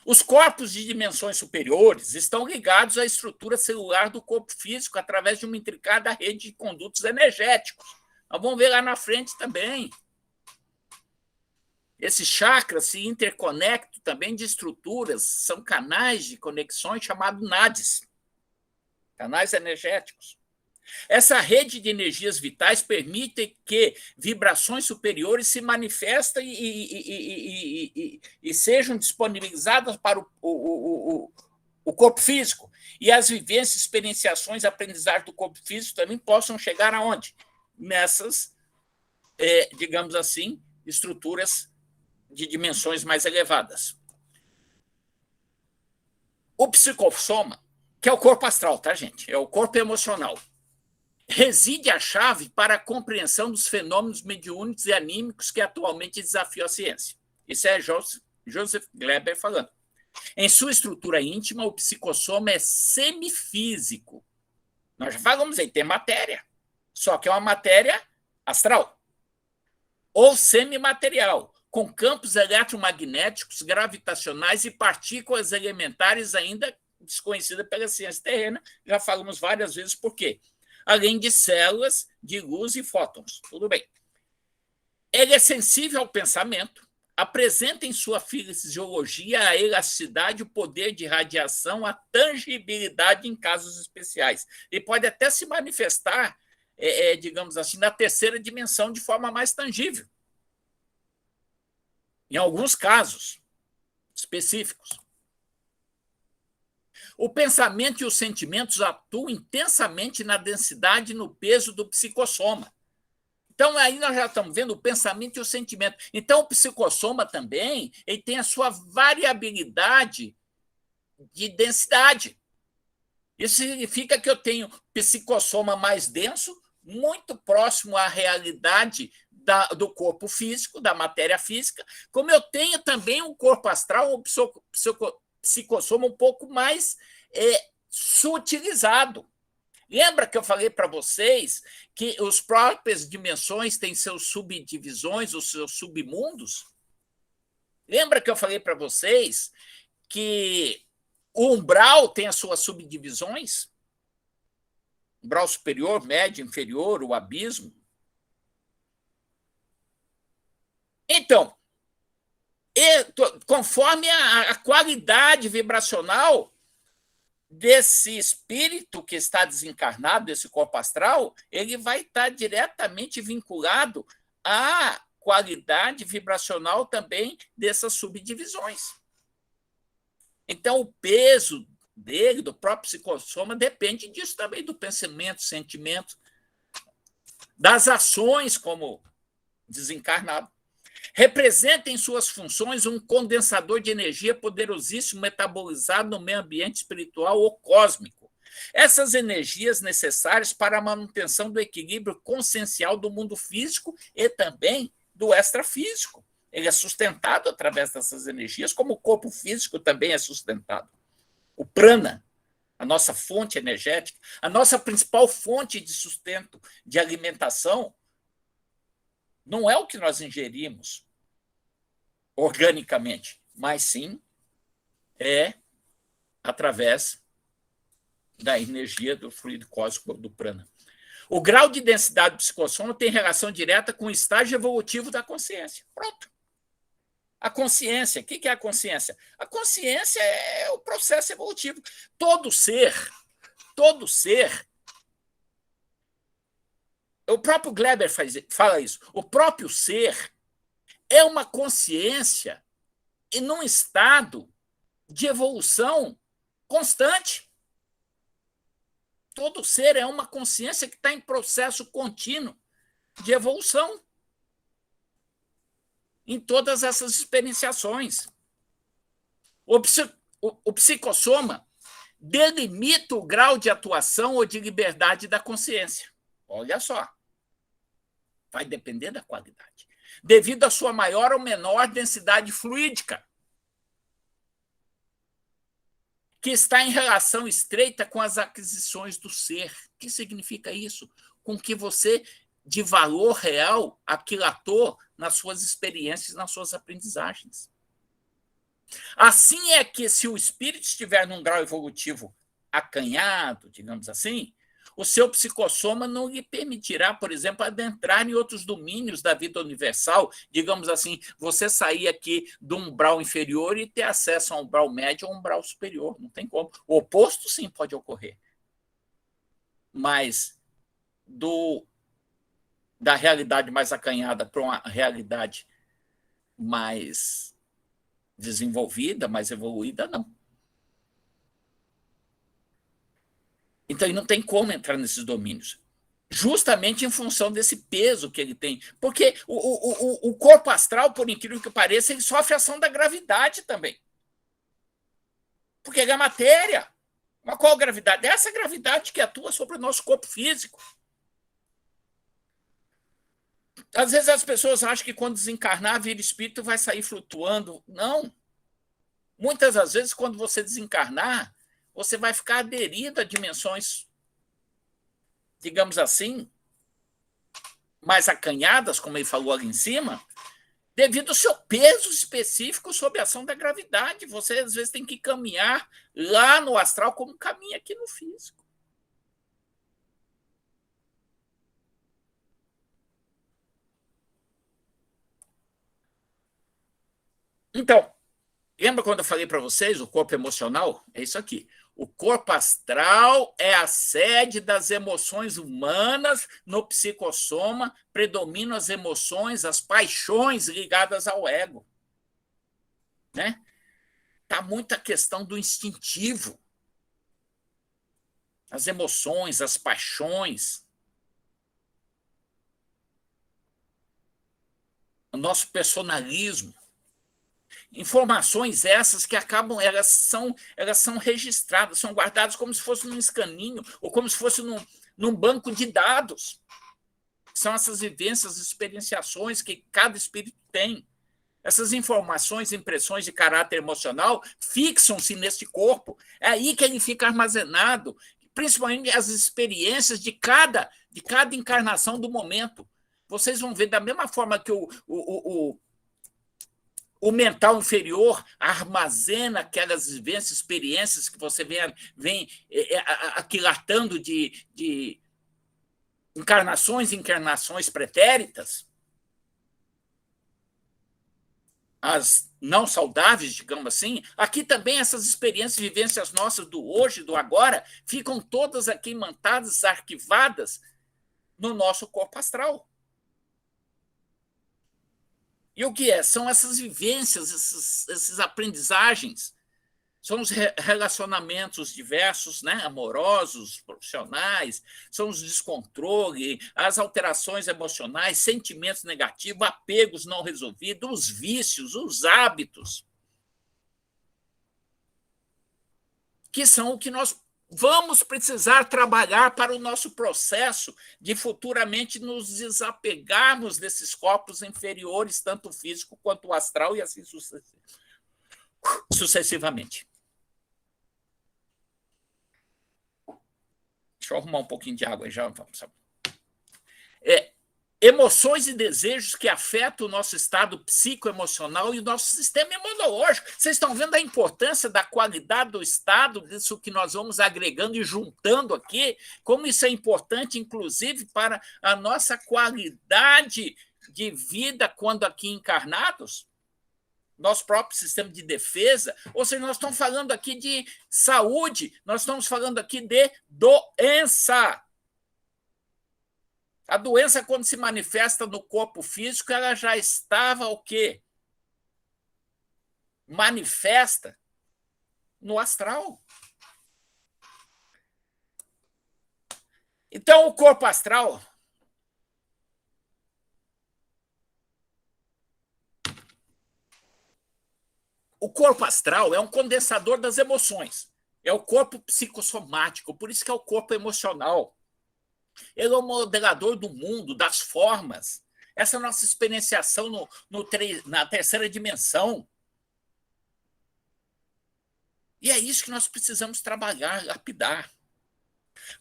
Os corpos de dimensões superiores estão ligados à estrutura celular do corpo físico através de uma intricada rede de condutos energéticos. Nós vamos ver lá na frente também. Esses chakras se interconectam também de estruturas, são canais de conexões chamados NADs, canais energéticos. Essa rede de energias vitais permite que vibrações superiores se manifestem e sejam disponibilizadas para o corpo físico. E as vivências, experienciações, aprendizagem do corpo físico também possam chegar aonde? Nessas, digamos assim, estruturas de dimensões mais elevadas. O psicossoma, que é o corpo astral, tá, gente? É o corpo emocional. Reside a chave para a compreensão dos fenômenos mediúnicos e anímicos que atualmente desafiam a ciência. Isso é Joseph Gleber falando. Em sua estrutura íntima, o psicossoma é semifísico. Nós já falamos aí, tem matéria, só que é uma matéria astral ou semimaterial, com campos eletromagnéticos, gravitacionais e partículas elementares ainda desconhecidas pela ciência terrena. Já falamos várias vezes por quê. Além de células de luz e fótons. Tudo bem. Ele é sensível ao pensamento, apresenta em sua fisiologia a elasticidade, o poder de radiação, a tangibilidade em casos especiais. Ele pode até se manifestar, digamos assim, na terceira dimensão de forma mais tangível. Em alguns casos específicos. O pensamento e os sentimentos atuam intensamente na densidade e no peso do psicossoma. Então, aí nós já estamos vendo o pensamento e o sentimento. Então, o psicossoma também ele tem a sua variabilidade de densidade. Isso significa que eu tenho psicossoma mais denso, muito próximo à realidade do corpo físico, da matéria física, como eu tenho também um corpo astral, um psicossoma um pouco mais sutilizado. Lembra que eu falei para vocês que as próprias dimensões têm seus subdivisões, os seus submundos? Lembra que eu falei para vocês que o umbral tem as suas subdivisões? Umbral superior, médio, inferior, o abismo. Então, conforme a qualidade vibracional desse espírito que está desencarnado, desse corpo astral, ele vai estar diretamente vinculado à qualidade vibracional também dessas subdivisões. Então, o peso dele, do próprio psicossoma, depende disso também, do pensamento, sentimento, das ações como desencarnado. Representa em suas funções um condensador de energia poderosíssimo metabolizado no meio ambiente espiritual ou cósmico. Essas energias necessárias para a manutenção do equilíbrio consciencial do mundo físico e também do extrafísico. Ele é sustentado através dessas energias, como o corpo físico também é sustentado. O prana, a nossa fonte energética, a nossa principal fonte de sustento, de alimentação, não é o que nós ingerimos organicamente, mas sim é através da energia do fluido cósmico do prana. O grau de densidade do psicossoma tem relação direta com o estágio evolutivo da consciência. Pronto. A consciência, o que é a consciência? A consciência é o processo evolutivo. Todo ser, o próprio Gleber fala isso, o próprio ser é uma consciência e num estado de evolução constante. Todo ser é uma consciência que está em processo contínuo de evolução em todas essas experienciações. O psicossoma delimita o grau de atuação ou de liberdade da consciência. Olha só. Vai depender da qualidade. Devido à sua maior ou menor densidade fluídica, que está em relação estreita com as aquisições do ser. O que significa isso? Com que você, de valor real, aquilatou nas suas experiências, nas suas aprendizagens. Assim é que, se o espírito estiver num grau evolutivo acanhado, digamos assim, o seu psicossoma não lhe permitirá, por exemplo, adentrar em outros domínios da vida universal. Digamos assim, você sair aqui do umbral inferior e ter acesso a um umbral médio ou um umbral superior. Não tem como. O oposto, sim, pode ocorrer. Mas da realidade mais acanhada para uma realidade mais desenvolvida, mais evoluída, não. Então, ele não tem como entrar nesses domínios, justamente em função desse peso que ele tem. Porque o corpo astral, por incrível que pareça, ele sofre a ação da gravidade também. Porque ele é matéria. Mas qual gravidade? É essa gravidade que atua sobre o nosso corpo físico. Às vezes as pessoas acham que quando desencarnar, vira espírito, vai sair flutuando. Não. Muitas das vezes, quando você desencarnar, você vai ficar aderido a dimensões, digamos assim, mais acanhadas, como ele falou ali em cima, devido ao seu peso específico sob a ação da gravidade. Você, às vezes, tem que caminhar lá no astral como caminha aqui no físico. Então, lembra quando eu falei para vocês, o corpo emocional? É isso aqui. O corpo astral é a sede das emoções humanas. No psicossoma predominam as emoções, as paixões ligadas ao ego. Né? Tá muita questão do instintivo. As emoções, as paixões. O nosso personalismo. Informações essas que acabam, elas são registradas, são guardadas como se fosse num escaninho ou como se fosse num banco de dados. São essas vivências, experienciações que cada espírito tem. Essas informações, impressões de caráter emocional fixam-se neste corpo. É aí que ele fica armazenado, principalmente as experiências de cada encarnação do momento. Vocês vão ver da mesma forma que o mental inferior armazena aquelas vivências, experiências que você vem aquilatando de encarnações e encarnações pretéritas, as não saudáveis, digamos assim. Aqui também essas experiências, vivências nossas do hoje, do agora, ficam todas aqui imantadas, arquivadas no nosso corpo astral. E o que é? São essas vivências, essas aprendizagens São os relacionamentos diversos, né? Amorosos, profissionais, são os descontrole, as alterações emocionais, sentimentos negativos, apegos não resolvidos, os vícios, os hábitos, que são o que nós vamos precisar trabalhar para o nosso processo de futuramente nos desapegarmos desses corpos inferiores, tanto o físico quanto o astral, e assim sucessivamente. Deixa eu arrumar um pouquinho de água e já vamos. Emoções e desejos que afetam o nosso estado psicoemocional e o nosso sistema imunológico. Vocês estão vendo a importância da qualidade do estado, disso que nós vamos agregando e juntando aqui, como isso é importante, inclusive, para a nossa qualidade de vida quando aqui encarnados? Nosso próprio sistema de defesa, ou seja, nós estamos falando aqui de saúde, nós estamos falando aqui de doença. A doença, quando se manifesta no corpo físico, ela já estava o quê? Manifesta no astral. Então, o corpo astral é um condensador das emoções. É o corpo psicossomático, por isso que é o corpo emocional. Ele é o modelador do mundo, das formas. Essa nossa experienciação na terceira dimensão. E é isso que nós precisamos trabalhar, lapidar.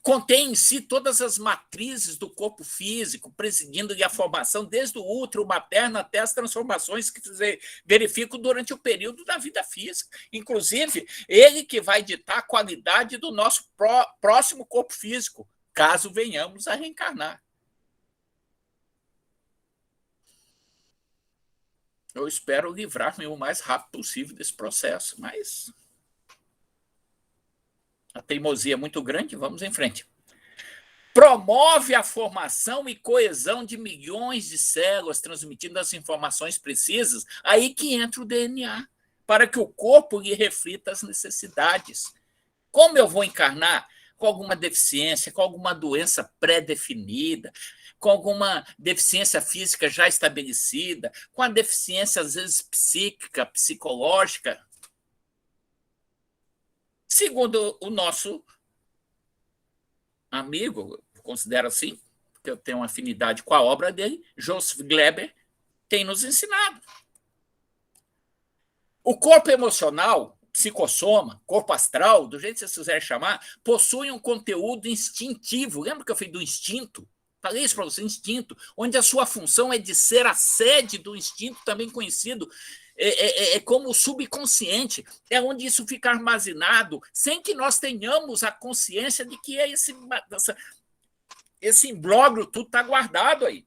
Contém em si todas as matrizes do corpo físico, presidindo-lhe a formação desde o útero materno até as transformações que se verificam durante o período da vida física. Inclusive, ele que vai ditar a qualidade do nosso próximo corpo físico, caso venhamos a reencarnar. Eu espero livrar-me o mais rápido possível desse processo, mas a teimosia é muito grande, vamos em frente. Promove a formação e coesão de milhões de células, transmitindo as informações precisas, aí que entra o DNA, para que o corpo lhe reflita as necessidades. Como eu vou encarnar? Com alguma deficiência, com alguma doença pré-definida, com alguma deficiência física já estabelecida, com a deficiência, às vezes, psíquica, psicológica. Segundo o nosso amigo, considero assim, porque eu tenho uma afinidade com a obra dele, Joseph Gleber, tem nos ensinado. O corpo emocional, psicossoma, corpo astral, do jeito que vocês quiserem chamar, possui um conteúdo instintivo. Lembra que eu falei do instinto? Falei isso para você, instinto, onde a sua função é de ser a sede do instinto, também conhecido como o subconsciente, é onde isso fica armazenado, sem que nós tenhamos a consciência de que esse imbróglio tudo está guardado aí.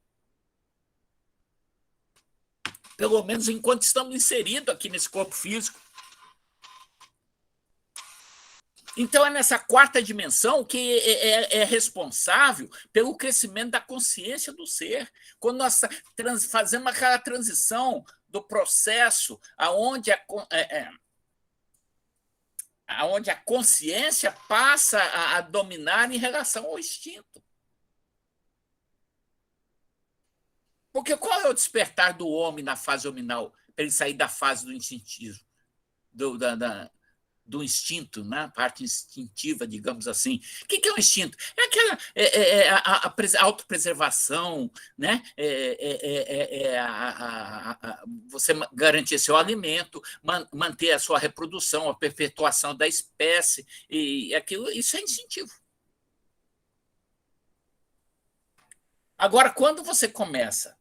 Pelo menos enquanto estamos inseridos aqui nesse corpo físico. Então, é nessa quarta dimensão que é responsável pelo crescimento da consciência do ser. Quando nós fazemos aquela transição do processo aonde a consciência passa a dominar em relação ao instinto. Porque qual é o despertar do homem na fase hominal, para ele sair da fase do instintivo, do instinto, né? A parte instintiva, digamos assim. O que é o instinto? É aquela a autopreservação, né? Você garantir seu alimento, manter a sua reprodução, a perpetuação da espécie, e aquilo, isso é instintivo. Agora, quando você começa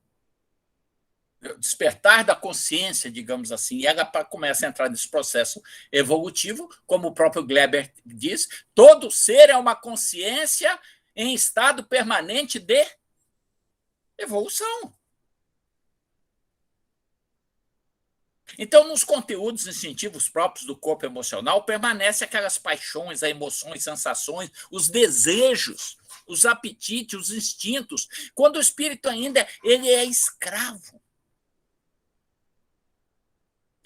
despertar da consciência, digamos assim, e ela começa a entrar nesse processo evolutivo, como o próprio Gleber diz, todo ser é uma consciência em estado permanente de evolução. Então, nos conteúdos instintivos próprios do corpo emocional, permanecem aquelas paixões, as emoções, sensações, os desejos, os apetites, os instintos, quando o espírito ainda ele é escravo.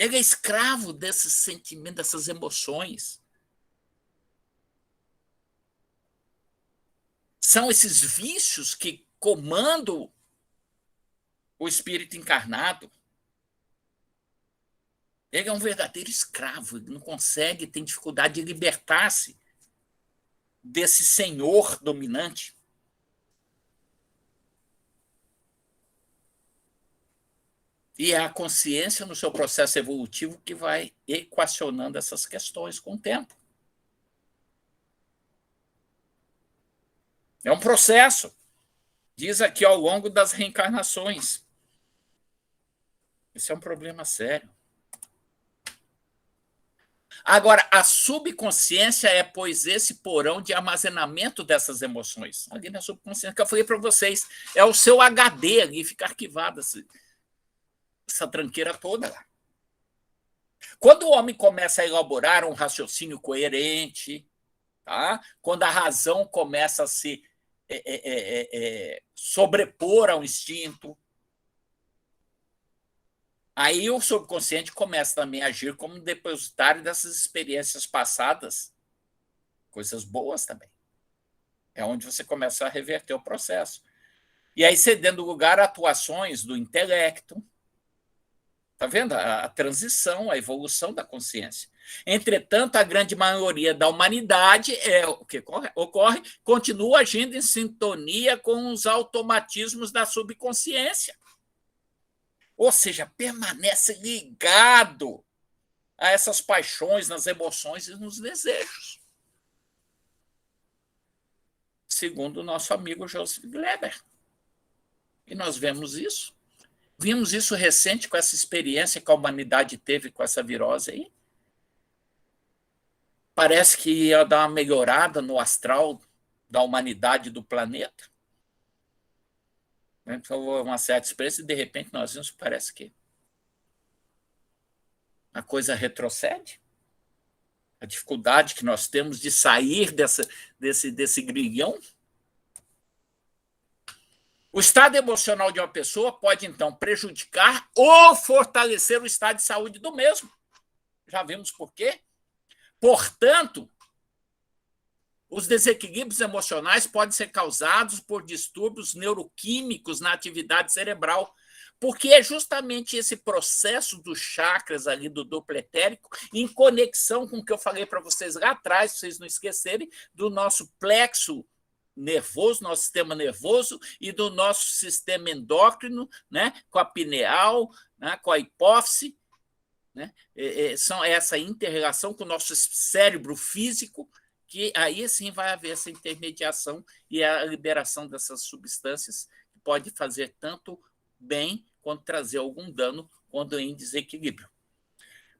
Ele é escravo desses sentimentos, dessas emoções. São esses vícios que comandam o espírito encarnado. Ele é um verdadeiro escravo, ele não consegue, tem dificuldade de libertar-se desse senhor dominante. E é a consciência, no seu processo evolutivo, que vai equacionando essas questões com o tempo. É um processo, diz aqui, ao longo das reencarnações. Isso é um problema sério. Agora, a subconsciência é, pois, esse porão de armazenamento dessas emoções. Ali na subconsciência, que eu falei para vocês, é o seu HD ali, fica arquivada essa tranqueira toda lá. Quando o homem começa a elaborar um raciocínio coerente, tá? Quando a razão começa a se sobrepor ao instinto, aí o subconsciente começa também a agir como depositário dessas experiências passadas, coisas boas também. É onde você começa a reverter o processo. E aí cedendo lugar a atuações do intelecto. Está vendo? A transição, a evolução da consciência. Entretanto, a grande maioria da humanidade o que ocorre, continua agindo em sintonia com os automatismos da subconsciência. Ou seja, permanece ligado a essas paixões, nas emoções e nos desejos. Segundo o nosso amigo Joseph Gleber. E nós vemos isso. Vimos isso recente com essa experiência que a humanidade teve com essa virose aí. Parece que ia dar uma melhorada no astral da humanidade do planeta. Então, uma certa experiência, e de repente nós vimos, parece que a coisa retrocede. A dificuldade que nós temos de sair desse grilhão. O estado emocional de uma pessoa pode, então, prejudicar ou fortalecer o estado de saúde do mesmo. Já vimos por quê? Portanto, os desequilíbrios emocionais podem ser causados por distúrbios neuroquímicos na atividade cerebral, porque é justamente esse processo dos chakras ali do duplo etérico, em conexão com o que eu falei para vocês lá atrás, para vocês não esquecerem, do nosso plexo nervoso, nosso sistema nervoso, e do nosso sistema endócrino, né, com a pineal, né, com a hipófise, né, são essa inter-relação com o nosso cérebro físico, que aí sim vai haver essa intermediação e a liberação dessas substâncias, que pode fazer tanto bem quanto trazer algum dano quando em desequilíbrio.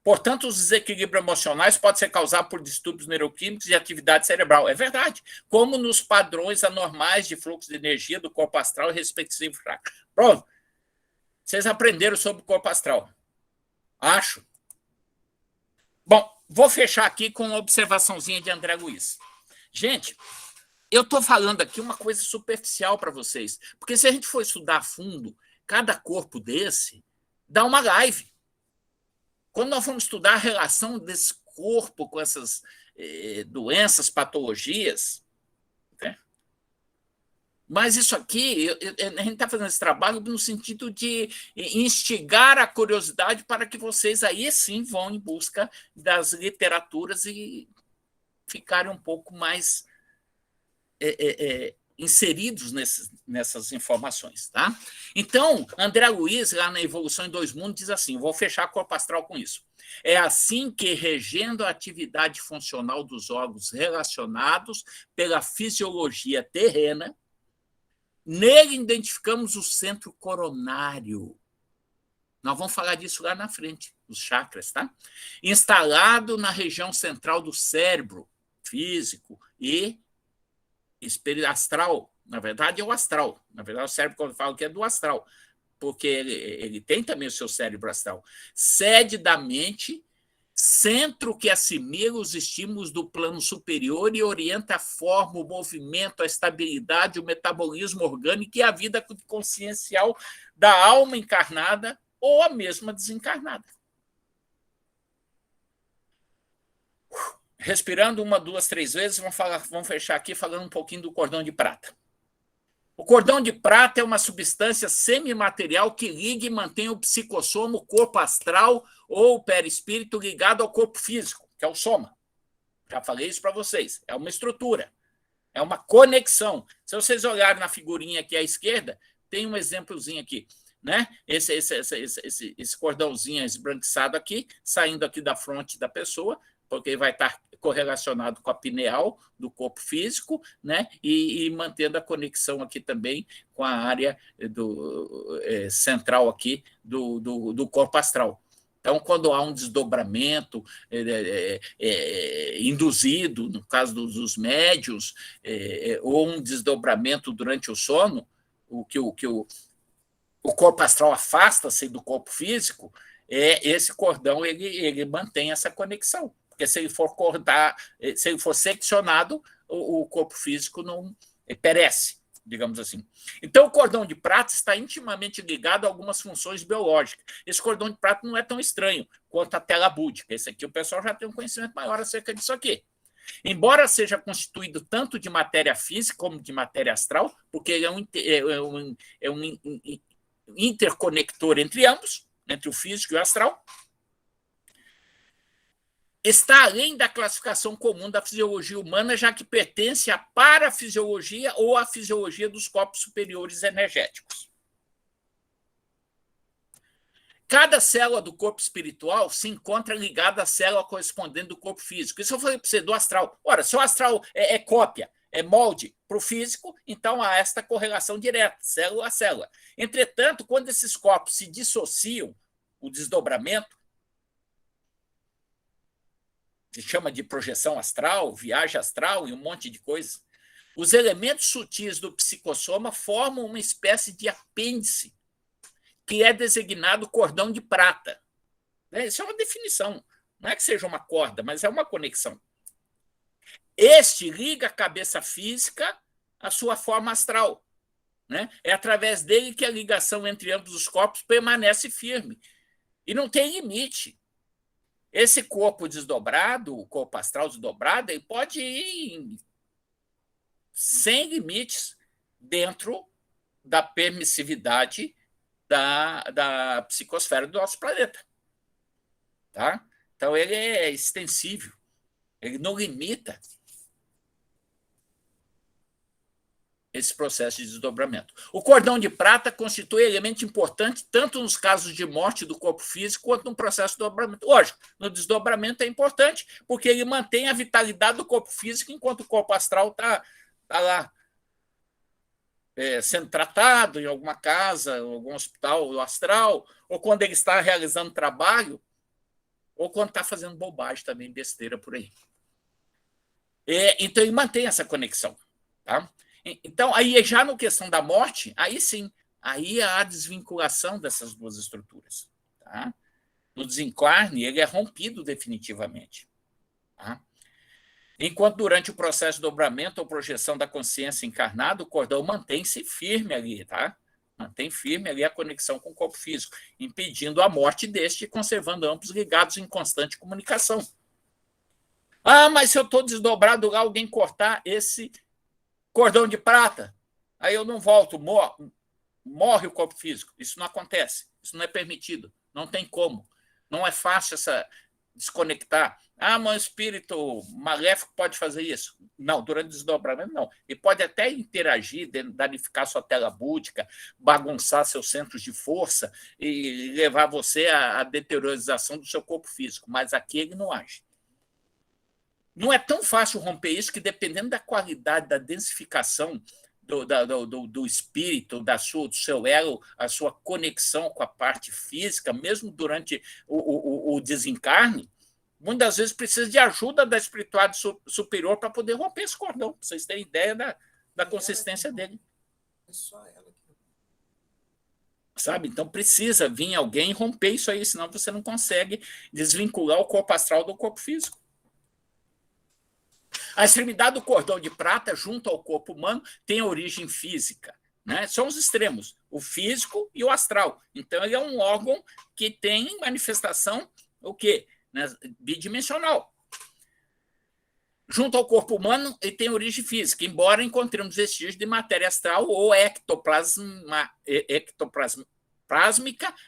Portanto, os desequilíbrios emocionais podem ser causados por distúrbios neuroquímicos e atividade cerebral. É verdade. Como nos padrões anormais de fluxo de energia do corpo astral e respectivo chakra. Pronto. Vocês aprenderam sobre o corpo astral. Acho. Bom, vou fechar aqui com uma observaçãozinha de André Luiz. Gente, eu estou falando aqui uma coisa superficial para vocês. Porque se a gente for estudar a fundo, cada corpo desse dá uma live. Quando nós vamos estudar a relação desse corpo com essas doenças, patologias, né? Mas isso aqui, a gente está fazendo esse trabalho no sentido de instigar a curiosidade para que vocês aí sim vão em busca das literaturas e ficarem um pouco mais inseridos nessas informações. Tá? Então, André Luiz, lá na Evolução em Dois Mundos, diz assim, vou fechar corpo astral com isso. É assim que, regendo a atividade funcional dos órgãos relacionados pela fisiologia terrena, nele identificamos o centro coronário. Nós vamos falar disso lá na frente, os chakras, tá? Instalado na região central do cérebro físico e astral. Na verdade, é o astral. Na verdade, o cérebro, quando eu falo que é do astral, porque ele tem também o seu cérebro astral. Sede da mente, centro que assimila os estímulos do plano superior e orienta a forma, o movimento, a estabilidade, o metabolismo orgânico e a vida consciencial da alma encarnada ou a mesma desencarnada. Respirando 1, 2, 3 vezes, vamos fechar aqui falando um pouquinho do cordão de prata. O cordão de prata é uma substância semimaterial que liga e mantém o psicossoma, o corpo astral ou o perispírito ligado ao corpo físico, que é o soma. Já falei isso para vocês. É uma estrutura, é uma conexão. Se vocês olharem na figurinha aqui à esquerda, tem um exemplozinho aqui, né? Esse cordãozinho esbranquiçado aqui, saindo aqui da fronte da pessoa, porque vai estar correlacionado com a pineal do corpo físico, né? E mantendo a conexão aqui também com a área central aqui do corpo astral. Então, quando há um desdobramento induzido, no caso dos médiuns, ou um desdobramento durante o sono, o corpo astral afasta-se do corpo físico, esse cordão ele mantém essa conexão. Porque se ele for cortar, se ele for seccionado, o corpo físico não perece, digamos assim. Então, o cordão de prata está intimamente ligado a algumas funções biológicas. Esse cordão de prata não é tão estranho quanto a tela búdica. Esse aqui o pessoal já tem um conhecimento maior acerca disso aqui. Embora seja constituído tanto de matéria física como de matéria astral, porque ele é um interconector entre ambos, entre o físico e o astral, está além da classificação comum da fisiologia humana, já que pertence à parafisiologia ou à fisiologia dos corpos superiores energéticos. Cada célula do corpo espiritual se encontra ligada à célula correspondente do corpo físico. Isso eu falei para você do astral. Ora, se o astral é cópia, é molde para o físico, então há esta correlação direta, célula a célula. Entretanto, quando esses corpos se dissociam, o desdobramento, se chama de projeção astral, viagem astral e um monte de coisas, os elementos sutis do psicossoma formam uma espécie de apêndice, que é designado cordão de prata. Isso é uma definição. Não é que seja uma corda, mas é uma conexão. Este liga a cabeça física à sua forma astral. É através dele que a ligação entre ambos os corpos permanece firme. E não tem limite. Esse corpo desdobrado, o corpo astral desdobrado, ele pode ir sem limites dentro da permissividade da psicosfera do nosso planeta. Tá? Então, ele é extensível, ele não limita esse processo de desdobramento. O cordão de prata constitui elemento importante tanto nos casos de morte do corpo físico quanto no processo de desdobramento. Lógico, no desdobramento é importante porque ele mantém a vitalidade do corpo físico enquanto o corpo astral está lá sendo tratado em alguma casa, em algum hospital astral, ou quando ele está realizando trabalho, ou quando está fazendo bobagem também, besteira por aí. Então, ele mantém essa conexão. Tá? Então, aí já na questão da morte, aí sim, aí há a desvinculação dessas duas estruturas. Tá? No desencarne, ele é rompido definitivamente. Tá? Enquanto durante o processo de dobramento ou projeção da consciência encarnada, o cordão mantém-se firme ali, tá? Mantém firme ali a conexão com o corpo físico, impedindo a morte deste e conservando ambos ligados em constante comunicação. Ah, mas se eu estou desdobrado lá, alguém cortar esse cordão de prata, aí eu não volto, morre o corpo físico. Isso não acontece, isso não é permitido, não tem como. Não é fácil desconectar. Ah, mas o espírito maléfico pode fazer isso? Não, durante o desdobramento, não. Ele pode até interagir, danificar sua tela búdica, bagunçar seus centros de força e levar você à deteriorização do seu corpo físico, mas aqui ele não age. Não é tão fácil romper isso que, dependendo da qualidade, da densificação do espírito, do seu elo, a sua conexão com a parte física, mesmo durante o desencarne, muitas vezes precisa de ajuda da espiritualidade superior para poder romper esse cordão, para vocês terem ideia da consistência dele. É só ela aqui. Sabe? Então precisa vir alguém romper isso aí, senão você não consegue desvincular o corpo astral do corpo físico. A extremidade do cordão de prata, junto ao corpo humano, tem origem física. Né? São os extremos, o físico e o astral. Então, ele é um órgão que tem manifestação, o quê? Bidimensional. junto ao corpo humano, ele tem origem física, embora encontremos vestígios de matéria astral ou ectoplásmica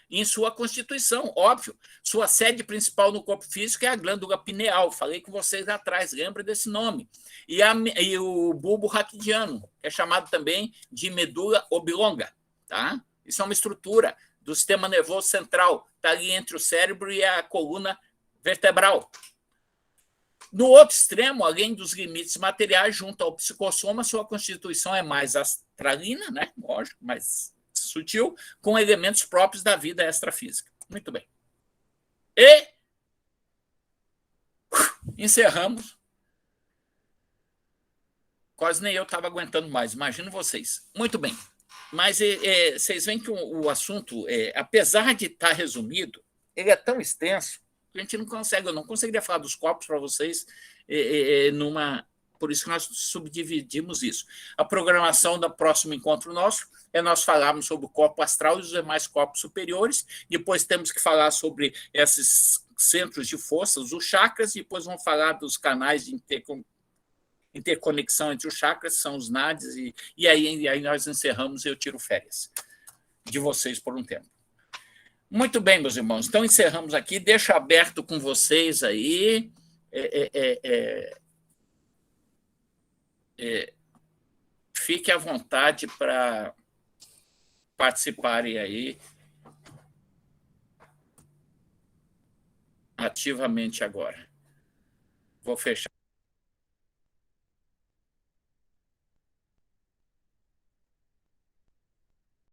em sua constituição, óbvio. Sua sede principal no corpo físico é a glândula pineal, falei com vocês atrás, lembra desse nome. E o bulbo raquidiano, que é chamado também de medula oblonga. Tá? Isso é uma estrutura do sistema nervoso central, está ali entre o cérebro e a coluna vertebral. No outro extremo, além dos limites materiais, junto ao psicossoma, sua constituição é mais astralina, né? Lógico, mais sutil, com elementos próprios da vida extrafísica. Muito bem. E encerramos. Quase nem eu estava aguentando mais, imagino vocês. Muito bem. Mas vocês veem que o assunto, apesar de estar resumido, ele é tão extenso que a gente não consegue, eu não conseguiria falar dos corpos para vocês numa. Por isso que nós subdividimos isso. A programação do próximo encontro nosso é nós falarmos sobre o corpo astral e os demais corpos superiores. Depois temos que falar sobre esses centros de forças, os chakras, e depois vamos falar dos canais de interconexão entre os chakras, são os nadis, e aí nós encerramos e eu tiro férias de vocês por um tempo. Muito bem, meus irmãos, então encerramos aqui, deixo aberto com vocês aí. Fique à vontade para participarem aí ativamente agora. Vou fechar.